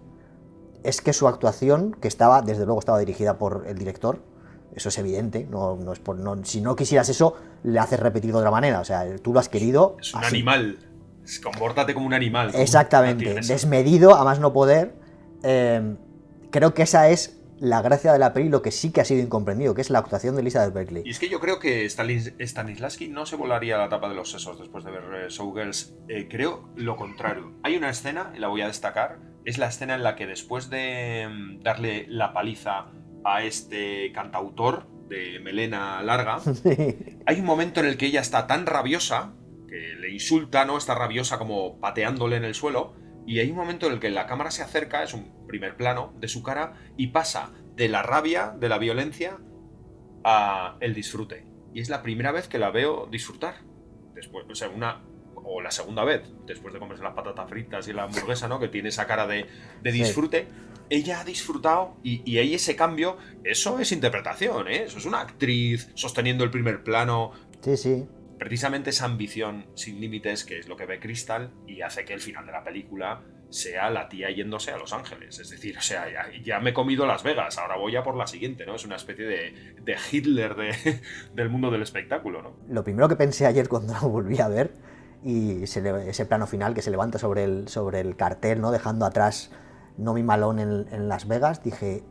es que su actuación, que desde luego estaba dirigida por el director, eso es evidente, si no quisieras eso, le haces repetir de otra manera, o sea, tú lo has querido... Es un así. Animal, compórtate como un animal. Exactamente, desmedido a más no poder. Creo que esa es la gracia de la peli, lo que sí que ha sido incomprendido, que es la actuación de Elizabeth Berkley. Y es que yo creo que Stanislavski no se volaría la tapa de los sesos después de ver Showgirls. Creo lo contrario. Hay una escena, y la voy a destacar, es la escena en la que después de darle la paliza a este cantautor de melena larga, hay un momento en el que ella está tan rabiosa, que le insulta, ¿no? Está rabiosa como pateándole en el suelo, y hay un momento en el que la cámara se acerca, es un primer plano de su cara, y pasa de la rabia, de la violencia, a el disfrute. Y es la primera vez que la veo disfrutar. Después, o sea, o la segunda vez, después de comerse las patatas fritas y la hamburguesa, ¿no? Que tiene esa cara de disfrute. Sí. Ella ha disfrutado, y ahí ese cambio, eso es interpretación, ¿eh? Eso es una actriz sosteniendo el primer plano. Sí, sí. Precisamente esa ambición sin límites, que es lo que ve Crystal, y hace que el final de la película sea la tía yéndose a Los Ángeles. Es decir, o sea, ya me he comido Las Vegas, ahora voy a por la siguiente, ¿no? Es una especie de Hitler del mundo del espectáculo, ¿no? Lo primero que pensé ayer cuando lo volví a ver, y ese plano final que se levanta sobre el cartel, ¿no? Dejando atrás Nomi Malone en Las Vegas, dije,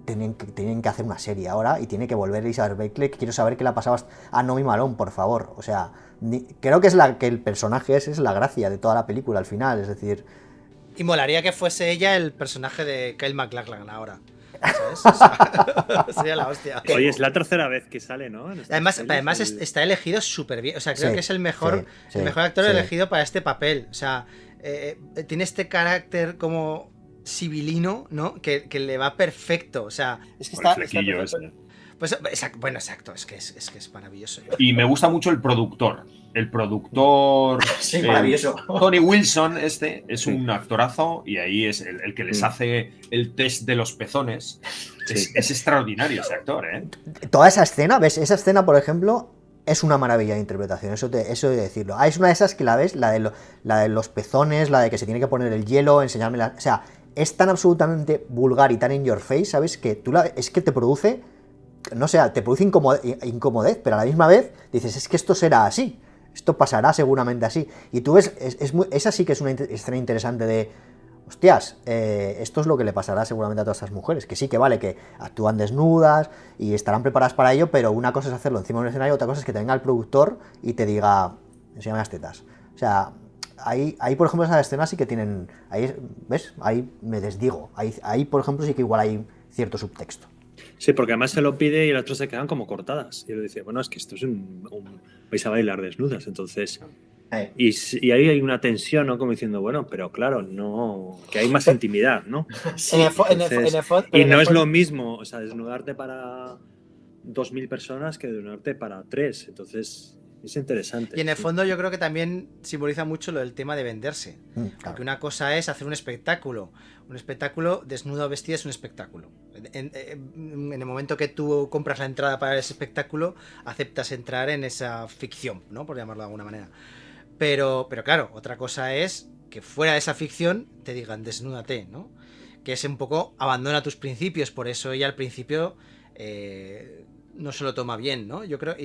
tienen que hacer una serie ahora y tiene que volver Elizabeth Berkley. Quiero saber qué le ha pasado a Nomi Malone, por favor. O sea, creo que que el personaje es la gracia de toda la película al final, es decir... Y molaría que fuese ella el personaje de Kyle MacLachlan ahora. ¿Sabes? O sea, sería la hostia. Oye, es la tercera vez que sale, ¿no? Además está elegido súper bien. O sea, creo que es el mejor actor sí. elegido para este papel. O sea, tiene este carácter como civilino, ¿no? Que le va perfecto. O sea, es que Por el flequillo ese. Pues, exacto, es que es maravilloso. Y me gusta mucho el productor. El productor. Sí, maravilloso. Tony Wilson, es un actorazo y ahí es el que les hace el test de los pezones. Es extraordinario ese actor, ¿eh? Toda esa escena, ¿ves? Esa escena, por ejemplo, es una maravilla de interpretación, eso de decirlo. Es una de esas que la ves, la de los pezones, la de que se tiene que poner el hielo, enseñarme la... O sea, es tan absolutamente vulgar y tan in your face, ¿sabes? Que es que te produce, no sé, te produce incomodez, pero a la misma vez dices, es que esto será así. Esto pasará seguramente así. Y tú ves, esa sí que es una escena interesante de, hostias, esto es lo que le pasará seguramente a todas estas mujeres. Que sí, que vale, que actúan desnudas y estarán preparadas para ello, pero una cosa es hacerlo encima de un escenario, otra cosa es que te venga el productor y te diga, enséñame las tetas. O sea, ahí por ejemplo, esas escenas sí que tienen, ahí, ¿ves? Ahí me desdigo. Ahí, por ejemplo, sí que igual hay cierto subtexto. Sí, porque además se lo pide y las otras se quedan como cortadas. Y él dice, bueno, es que esto es vais a bailar desnudas, entonces... Y ahí hay una tensión, ¿no? Como diciendo, bueno, pero claro, no... Que hay más intimidad, ¿no? Sí, entonces, y no es lo mismo, o sea, desnudarte para 2.000 personas que desnudarte para 3. Entonces, es interesante. Y en el fondo yo creo que también simboliza mucho lo del tema de venderse. Claro. Porque una cosa es hacer un espectáculo. Un espectáculo desnudo o vestida es un espectáculo. En el momento que tú compras la entrada para ese espectáculo, aceptas entrar en esa ficción, ¿no? Por llamarlo de alguna manera. Pero claro, otra cosa es que fuera de esa ficción te digan desnúdate, ¿no? Que es un poco abandona tus principios. Por eso ella al principio... no se lo toma bien, ¿no? Yo creo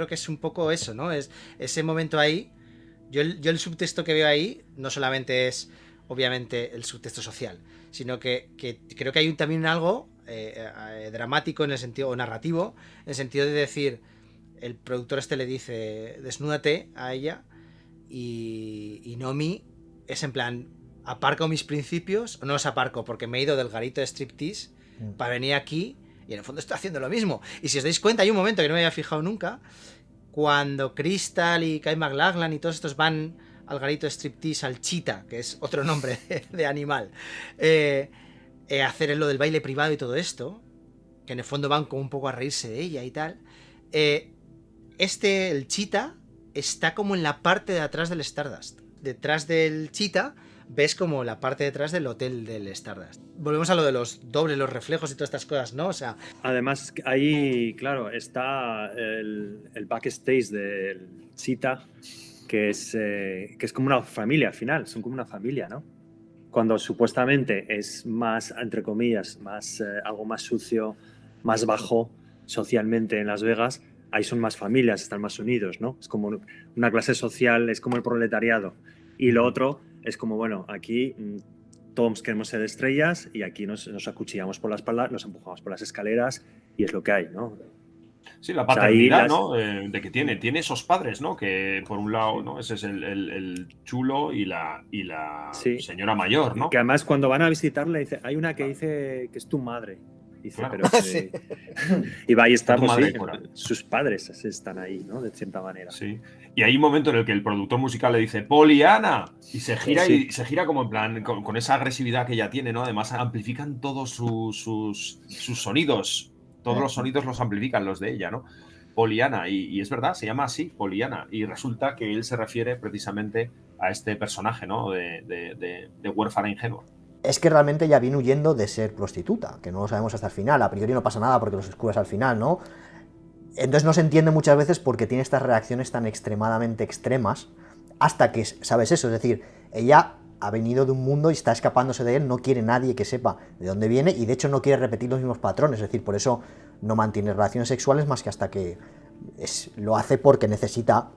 que es un poco eso, ¿no? Es ese momento ahí. Yo el subtexto que veo ahí no solamente es, obviamente, el subtexto social, sino que creo que hay también algo dramático en el sentido, o narrativo, en el sentido de decir, el productor le dice, desnúdate a ella, y Nomi es en plan, aparco mis principios, no los aparco porque me he ido del garito de striptease para venir aquí. Y en el fondo estoy haciendo lo mismo. Y si os dais cuenta, hay un momento que no me había fijado nunca. Cuando Crystal y Kyle MacLachlan y todos estos van al garito de striptease, al Cheetah, que es otro nombre de animal, hacer lo del baile privado y todo esto, que en el fondo van como un poco a reírse de ella y tal. El Cheetah, está como en la parte de atrás del Stardust. Detrás del Cheetah ves como la parte de atrás del hotel del Stardust. Volvemos a lo de los dobles, los reflejos y todas estas cosas, ¿no? O sea... Además, ahí, claro, está el backstage del Cheetah, que es como una familia al final, son como una familia, ¿no? Cuando supuestamente es más, entre comillas, más algo más sucio, más bajo socialmente en Las Vegas, ahí son más familias, están más unidos, ¿no? Es como una clase social, es como el proletariado. Y lo otro es como, bueno, aquí todos queremos ser estrellas y aquí nos acuchillamos por la espalda, nos empujamos por las escaleras y es lo que hay, ¿no? Sí, la paternidad, ¿no? De que tiene esos padres, ¿no? Que por un lado, ¿no? Ese es el chulo y la sí. Señora mayor, ¿no? Que además cuando van a visitarle, dice, hay una que dice que es tu madre. Dice, claro. Pero Sí. y va, ahí estamos, madre, sí, sus padres están ahí, ¿no? De cierta manera. Sí. Y hay un momento en el que el productor musical le dice ¡Poliana! Y se gira, sí. y se gira como en plan, con esa agresividad que ella tiene, ¿no? Además amplifican todos sus sonidos. Todos los sonidos los amplifican los de ella, ¿no? Poliana, y es verdad, se llama así, Poliana. Y resulta que él se refiere precisamente a este personaje, ¿no? De huérfana ingenua. Es que realmente ella viene huyendo de ser prostituta, que no lo sabemos hasta el final. A priori no pasa nada porque los descubres al final, ¿no? Entonces no se entiende muchas veces por qué tiene estas reacciones tan extremadamente extremas hasta que sabes eso. Es decir, ella ha venido de un mundo y está escapándose de él, no quiere nadie que sepa de dónde viene y de hecho no quiere repetir los mismos patrones. Es decir, por eso no mantiene relaciones sexuales más que hasta que lo hace porque necesita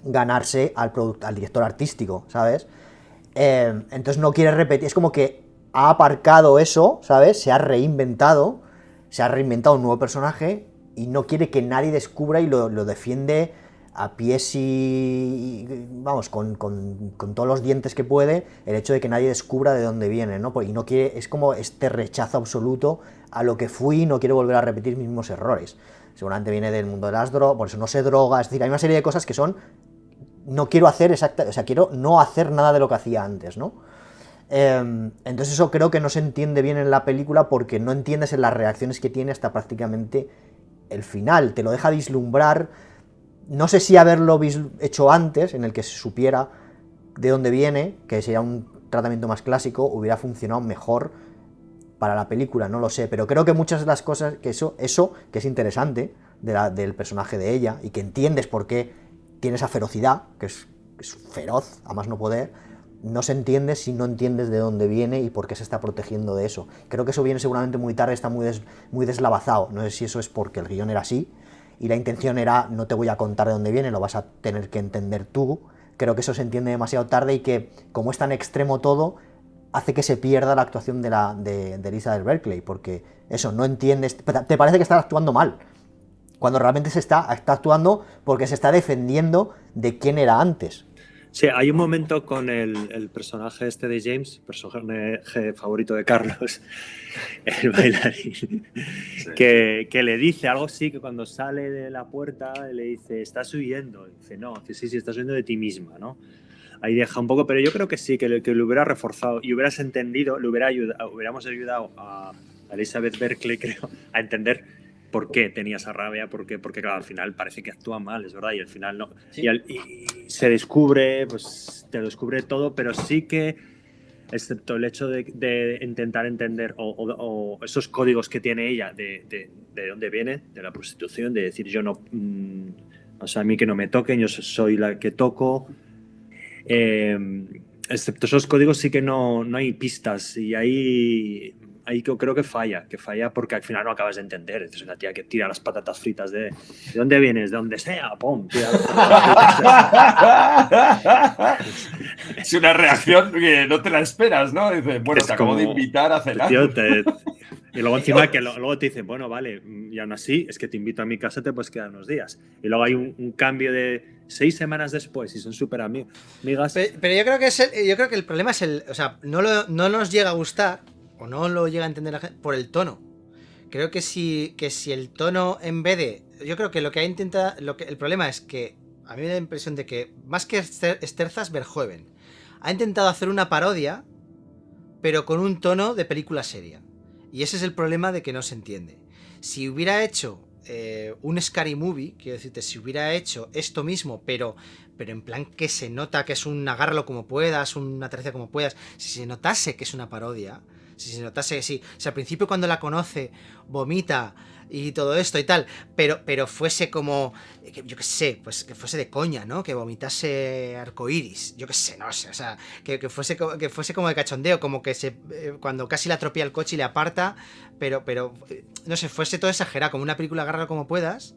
ganarse al director artístico, ¿sabes? Entonces no quiere repetir, es como que ha aparcado eso, ¿sabes? Se ha reinventado un nuevo personaje y no quiere que nadie descubra y lo defiende a pies vamos, con todos los dientes que puede, el hecho de que nadie descubra de dónde viene, ¿no? Y no quiere, es como este rechazo absoluto a lo que fui, no quiero volver a repetir mis mismos errores. Seguramente viene del mundo de las drogas, por eso no se droga, es decir, hay una serie de cosas que son, no quiero hacer o sea, quiero no hacer nada de lo que hacía antes, ¿no? Entonces eso creo que no se entiende bien en la película porque no entiendes en las reacciones que tiene hasta prácticamente el final, te lo deja vislumbrar. No sé si haberlo hecho antes, en el que se supiera de dónde viene, que sería un tratamiento más clásico, hubiera funcionado mejor para la película, no lo sé, pero creo que muchas de las cosas, que eso que es interesante del personaje de ella, y que entiendes por qué tiene esa ferocidad, que es feroz, a más no poder, no se entiende si no entiendes de dónde viene y por qué se está protegiendo de eso. Creo que eso viene seguramente muy tarde, está muy deslavazado, no sé si eso es porque el guión era así, y la intención era, no te voy a contar de dónde viene, lo vas a tener que entender tú. Creo que eso se entiende demasiado tarde y que, como es tan extremo todo, hace que se pierda la actuación de Elizabeth Berkley, porque eso, no entiendes, te parece que está actuando mal, cuando realmente está actuando porque se está defendiendo de quién era antes. Sí, hay un momento con el personaje este de James, personaje favorito de Carlos, el bailarín, sí. que le dice algo así, que cuando sale de la puerta le dice, ¿estás huyendo? Y dice, no, dice, sí, estás huyendo de ti misma, ¿no? Ahí deja un poco, pero yo creo que sí, que lo hubiera reforzado y hubieras entendido, hubiéramos ayudado a Elizabeth Berkley, creo, a entender por qué tenía esa rabia, porque claro, al final parece que actúa mal, es verdad, y al final no. Sí. Y se descubre, pues te descubre todo, pero sí que, excepto el hecho de intentar entender o esos códigos que tiene ella de dónde viene, de la prostitución, de decir yo no, o sea, a mí que no me toquen, yo soy la que toco, excepto esos códigos sí que no hay pistas, y ahí yo creo que falla porque al final no acabas de entender. Es una tía que tira las patatas fritas ¿de dónde vienes? De donde sea, ¡pum! Tira las patatas fritas. Es una reacción que no te la esperas, ¿no? Dices, bueno, te acabo de invitar a cenar. Tío, y luego encima que luego te dicen, bueno, vale, y aún así es que te invito a mi casa, te puedes quedar unos días. Y luego hay un cambio de 6 semanas después y son súper amigas. Pero yo creo que el problema es o sea, no nos llega a gustar o no lo llega a entender la gente por el tono. Creo que si el tono, en vez de, yo creo que lo que ha intentado, el problema es que a mí me da la impresión de que más que Sterzas, Verhoeven ha intentado hacer una parodia, pero con un tono de película seria, y ese es el problema de que no se entiende. Si hubiera hecho un Scary Movie, quiero decirte, si hubiera hecho esto mismo, pero en plan que se nota que es un agárralo como puedas, una tercia como puedas, si se notase que es una parodia, si se notase, si al principio cuando la conoce vomita y todo esto y tal, pero fuese como, yo qué sé, pues que fuese de coña, ¿no? Que vomitase arcoiris, yo qué sé, no sé, o sea, que fuese como de cachondeo, como que cuando casi la atropella el coche y le aparta, pero no sé, fuese todo exagerado, como una película agárralo como puedas,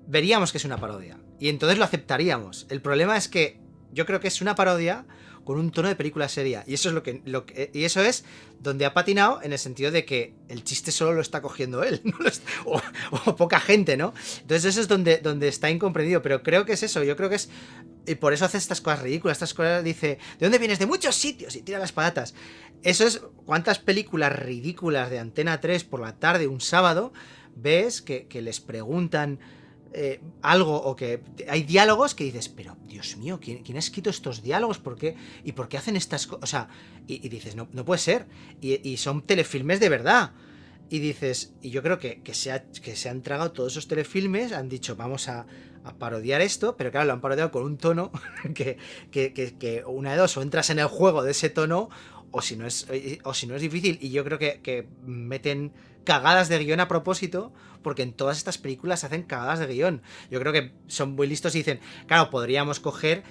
veríamos que es una parodia y entonces lo aceptaríamos. El problema es que yo creo que es una parodia con un tono de película seria, y eso es y eso es donde ha patinado, en el sentido de que el chiste solo lo está cogiendo él, ¿no? o poca gente, ¿no? Entonces eso es donde está incomprendido, pero creo que es eso, yo creo que es, y por eso hace estas cosas ridículas, estas cosas, dice, ¿de dónde vienes? De muchos sitios, y tira las patatas. Eso es, ¿cuántas películas ridículas de Antena 3 por la tarde un sábado ves que les preguntan algo, o que hay diálogos que dices, pero Dios mío, ¿quién ha escrito estos diálogos? ¿Por qué? ¿Y por qué hacen estas cosas? O sea, y dices, no puede ser, y son telefilmes de verdad, y dices, y yo creo que se han tragado todos esos telefilmes, han dicho, vamos a parodiar esto, pero claro, lo han parodiado con un tono que una de dos, o entras en el juego de ese tono, o si no es difícil, y yo creo que meten cagadas de guión a propósito, porque en todas estas películas se hacen cagadas de guión. Yo creo que son muy listos y dicen, claro, podríamos coger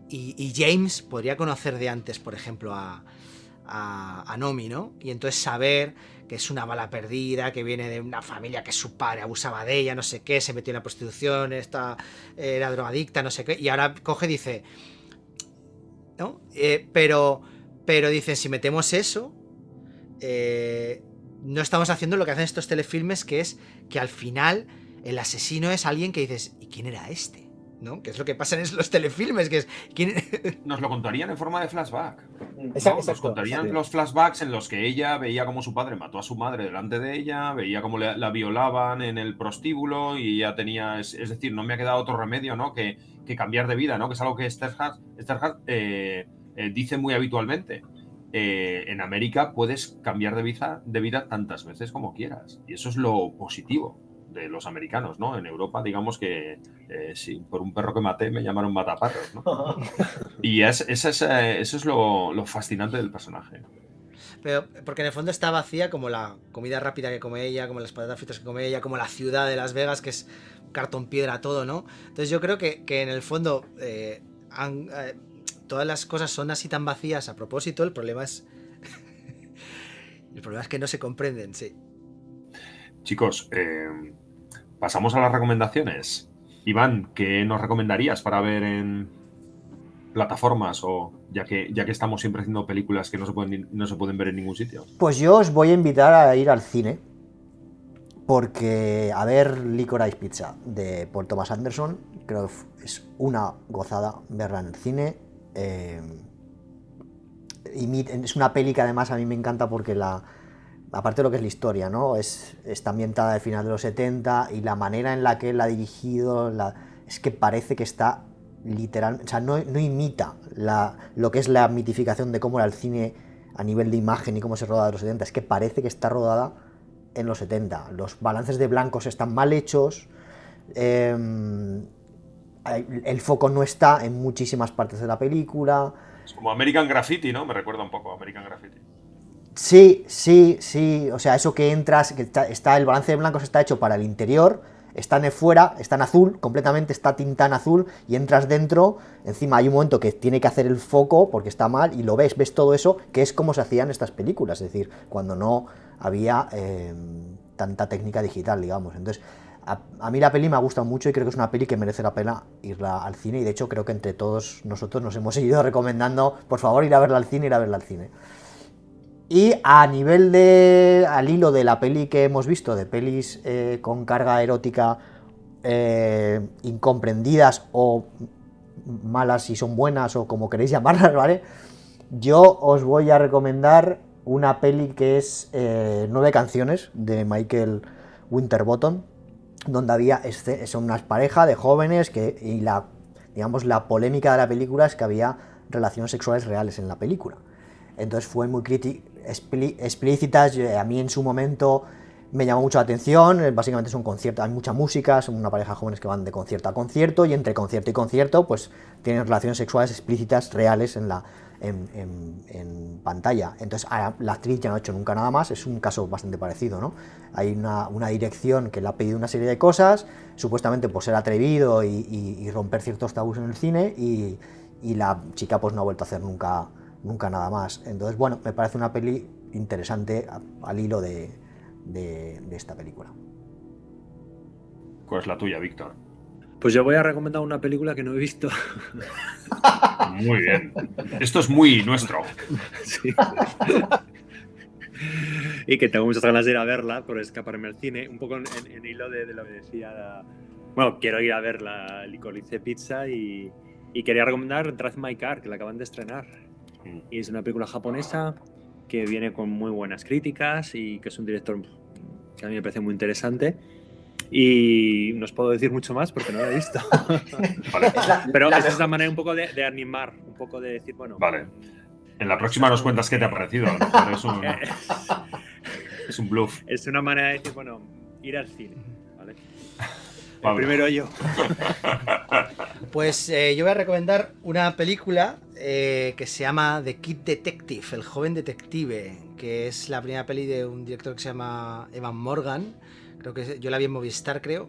y James podría conocer de antes, por ejemplo, a Nomi, ¿no? Y entonces saber que es una bala perdida, que viene de una familia que su padre abusaba de ella, no sé qué, se metió en la prostitución, era drogadicta, no sé qué, y ahora coge y dice, ¿no? Pero dicen, si metemos eso, no estamos haciendo lo que hacen estos telefilmes, que es que al final el asesino es alguien que dices, ¿y quién era este? ¿No? Que es lo que pasa en los telefilmes, que es... ¿quién... Nos lo contarían en forma de flashback. Exacto, Nos contarían sí. los flashbacks en los que ella veía cómo su padre mató a su madre delante de ella, veía cómo la violaban en el prostíbulo y ella tenía... Es decir, no me ha quedado otro remedio, ¿no? que cambiar de vida, ¿no? Que es algo que Esterhard dice muy habitualmente. En América puedes cambiar de vida tantas veces como quieras. Y eso es lo positivo de los americanos, ¿no? En Europa, digamos que sí, por un perro que maté me llamaron mataperros, ¿no? Y eso es lo fascinante del personaje. Pero porque en el fondo está vacía como la comida rápida que come ella, como las patatas fritas que come ella, como la ciudad de Las Vegas, que es cartón piedra todo, ¿no? Entonces yo creo que en el fondo todas las cosas son así tan vacías a propósito. El problema es que no se comprenden, sí. Chicos, pasamos a las recomendaciones. Iván, ¿qué nos recomendarías para ver en plataformas, o ya que estamos siempre haciendo películas que no se pueden ver en ningún sitio? Pues yo os voy a invitar a ir al cine, porque a ver Licorice Pizza de Paul Thomas Anderson, creo que es una gozada verla en el cine. Es una peli que además a mí me encanta porque aparte de lo que es la historia, ¿no? Está ambientada al final de los 70 y la manera en la que él la ha dirigido, es que parece que está literal, o sea, no imita lo que es la mitificación de cómo era el cine a nivel de imagen y cómo se rodaba de los 70, es que parece que está rodada en los 70. Los balances de blancos están mal hechos, el foco no está en muchísimas partes de la película. Es como American Graffiti, ¿no? Me recuerda un poco a American Graffiti. Sí, o sea, eso que entras, que el balance de blancos está hecho para el interior, está en fuera, está en azul, completamente está tinta en azul, y entras dentro, encima hay un momento que tiene que hacer el foco porque está mal, y lo ves todo eso, que es como se hacían estas películas, es decir, cuando no había tanta técnica digital, digamos. Entonces, a mí la peli me ha gustado mucho y creo que es una peli que merece la pena irla al cine, y de hecho creo que entre todos nosotros nos hemos seguido recomendando, por favor, ir a verla al cine. Y a nivel al hilo de la peli que hemos visto, de pelis con carga erótica incomprendidas o malas si son buenas o como queréis llamarlas, ¿vale? Yo os voy a recomendar una peli que es 9 canciones de Michael Winterbottom, donde son unas parejas de jóvenes y la polémica de la película es que había relaciones sexuales reales en la película. Entonces fue muy explícitas. A mí en su momento me llamó mucho la atención. Básicamente es un concierto, hay mucha música, son una pareja de jóvenes que van de concierto a concierto, y entre concierto y concierto pues tienen relaciones sexuales explícitas reales en pantalla. Entonces la actriz ya no ha hecho nunca nada más. Es un caso bastante parecido, ¿no? Hay una dirección que le ha pedido una serie de cosas, supuestamente por ser atrevido y romper ciertos tabús en el cine, y la chica pues no ha vuelto a hacer nunca nada más. Entonces, bueno, me parece una peli interesante al hilo de esta película. ¿Cuál es la tuya, Víctor? Pues yo voy a recomendar una película que no he visto. Muy bien. Esto es muy nuestro. Sí. Y que tengo muchas ganas de ir a verla por escaparme al cine. Un poco en hilo de lo que decía. Bueno, quiero ir a ver la Licorice Pizza y quería recomendar Drive My Car, que la acaban de estrenar. Y es una película japonesa que viene con muy buenas críticas y que es un director que a mí me parece muy interesante. Y no os puedo decir mucho más porque no lo he visto. Vale. Pero esa es la manera un poco de animar, un poco de decir, bueno... Vale. En la próxima nos cuentas qué te ha parecido. Es un bluff. Es una manera de decir, bueno, ir al cine. ¿Vale? Primero yo. Pues yo voy a recomendar una película que se llama The Kid Detective, el joven detective, que es la primera peli de un director que se llama Evan Morgan. Creo que yo la vi en Movistar, creo.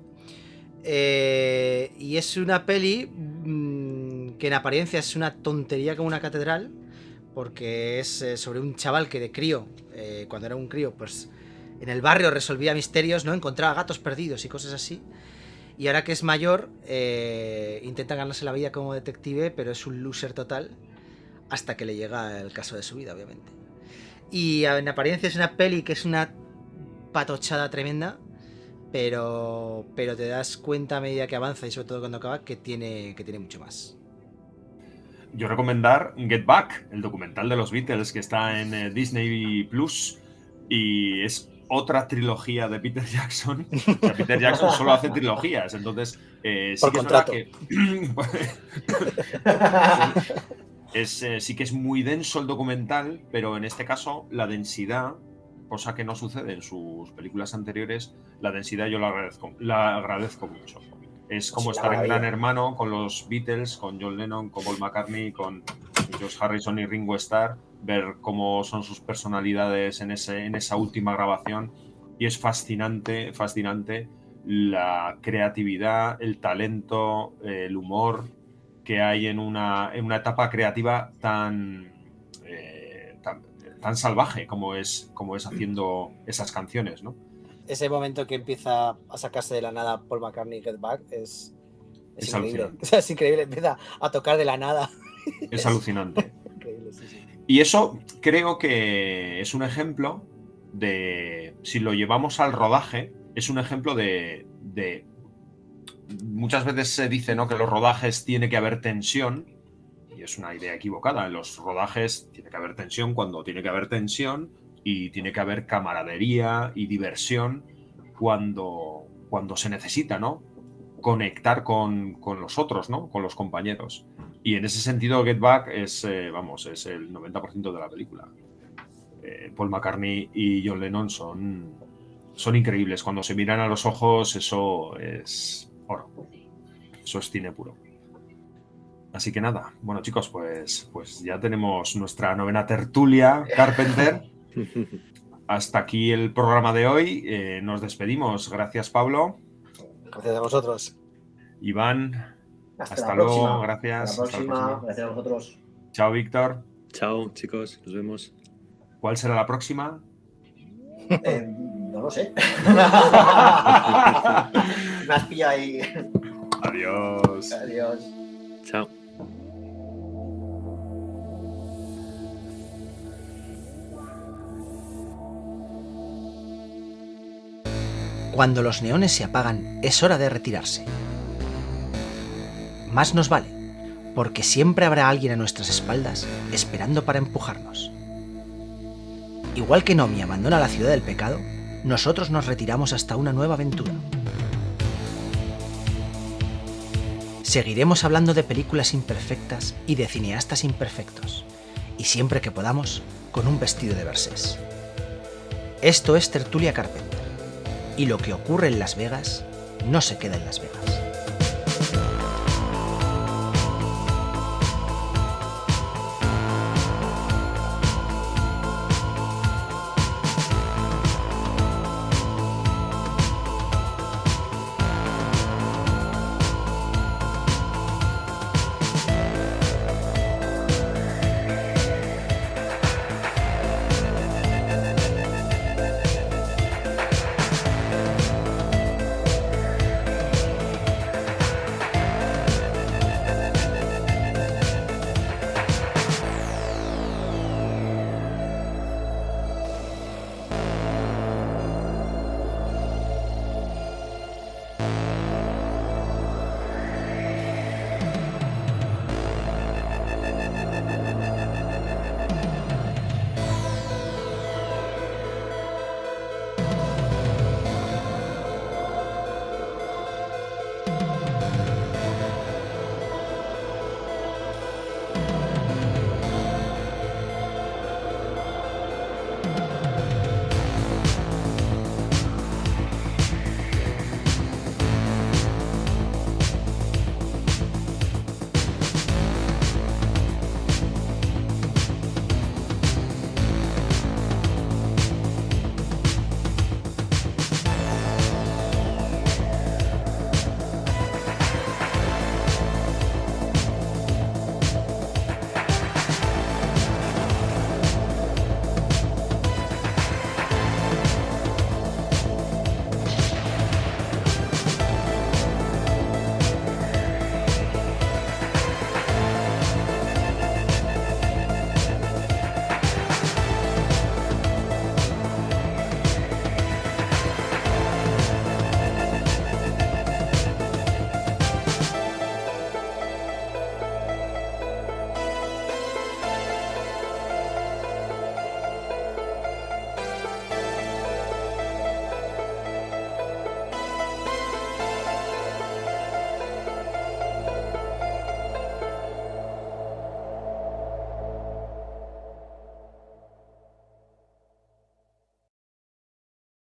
Y es una peli que en apariencia es una tontería como una catedral, porque es sobre un chaval que de crío, cuando era un crío, pues en el barrio resolvía misterios, ¿no? Encontraba gatos perdidos y cosas así. Y ahora que es mayor, intenta ganarse la vida como detective, pero es un loser total hasta que le llega el caso de su vida, obviamente. Y en apariencia es una peli que es una patochada tremenda, pero te das cuenta a medida que avanza y sobre todo cuando acaba que tiene mucho más. Yo recomendar Get Back, el documental de los Beatles que está en Disney Plus, y es otra trilogía de Peter Jackson. O sea, Peter Jackson solo hace trilogías, entonces sí Por que contrato. sí que es muy denso el documental, pero en este caso la densidad, cosa que no sucede en sus películas anteriores, la densidad yo la agradezco mucho. Es como Es una estar en Gran maravilla. Hermano con los Beatles, con John Lennon, con Paul McCartney, con George Harrison y Ringo Starr, ver cómo son sus personalidades en esa última grabación, y es fascinante la creatividad, el talento, el humor que hay en una etapa creativa tan salvaje como es haciendo esas canciones, ¿no? Ese momento que empieza a sacarse de la nada Paul McCartney Get Back es increíble. Alucinante. O sea, es increíble, empieza a tocar de la nada. Es alucinante. Increíble, sí. Y eso creo que es un ejemplo de, si lo llevamos al rodaje, es un ejemplo de muchas veces se dice, ¿no?, que en los rodajes tiene que haber tensión, y es una idea equivocada. En los rodajes tiene que haber tensión cuando tiene que haber tensión, y tiene que haber camaradería y diversión cuando se necesita, ¿no?, conectar con los otros, ¿no?, con los compañeros. Y en ese sentido Get Back es el 90% de la película. Paul McCartney y John Lennon son increíbles. Cuando se miran a los ojos, eso es oro. Eso es cine puro. Así que nada, bueno chicos, pues ya tenemos nuestra 9ª tertulia Carpenter. Hasta aquí el programa de hoy. Nos despedimos. Gracias, Pablo. Gracias a vosotros. Iván, Hasta hasta la luego. próxima. Gracias. Hasta la Hasta la próxima. próxima. Gracias a vosotros. Chao, Víctor. Chao, chicos, nos vemos. ¿Cuál será la próxima? No lo sé. Me has pillado ahí. Adiós. Adiós. Chao. Cuando los neones se apagan, es hora de retirarse. Más nos vale, porque siempre habrá alguien a nuestras espaldas esperando para empujarnos. Igual que Nomi abandona la ciudad del pecado, nosotros nos retiramos hasta una nueva aventura. Seguiremos hablando de películas imperfectas y de cineastas imperfectos, y siempre que podamos, con un vestido de versés. Esto es Tertulia Carpenter, y lo que ocurre en Las Vegas no se queda en Las Vegas.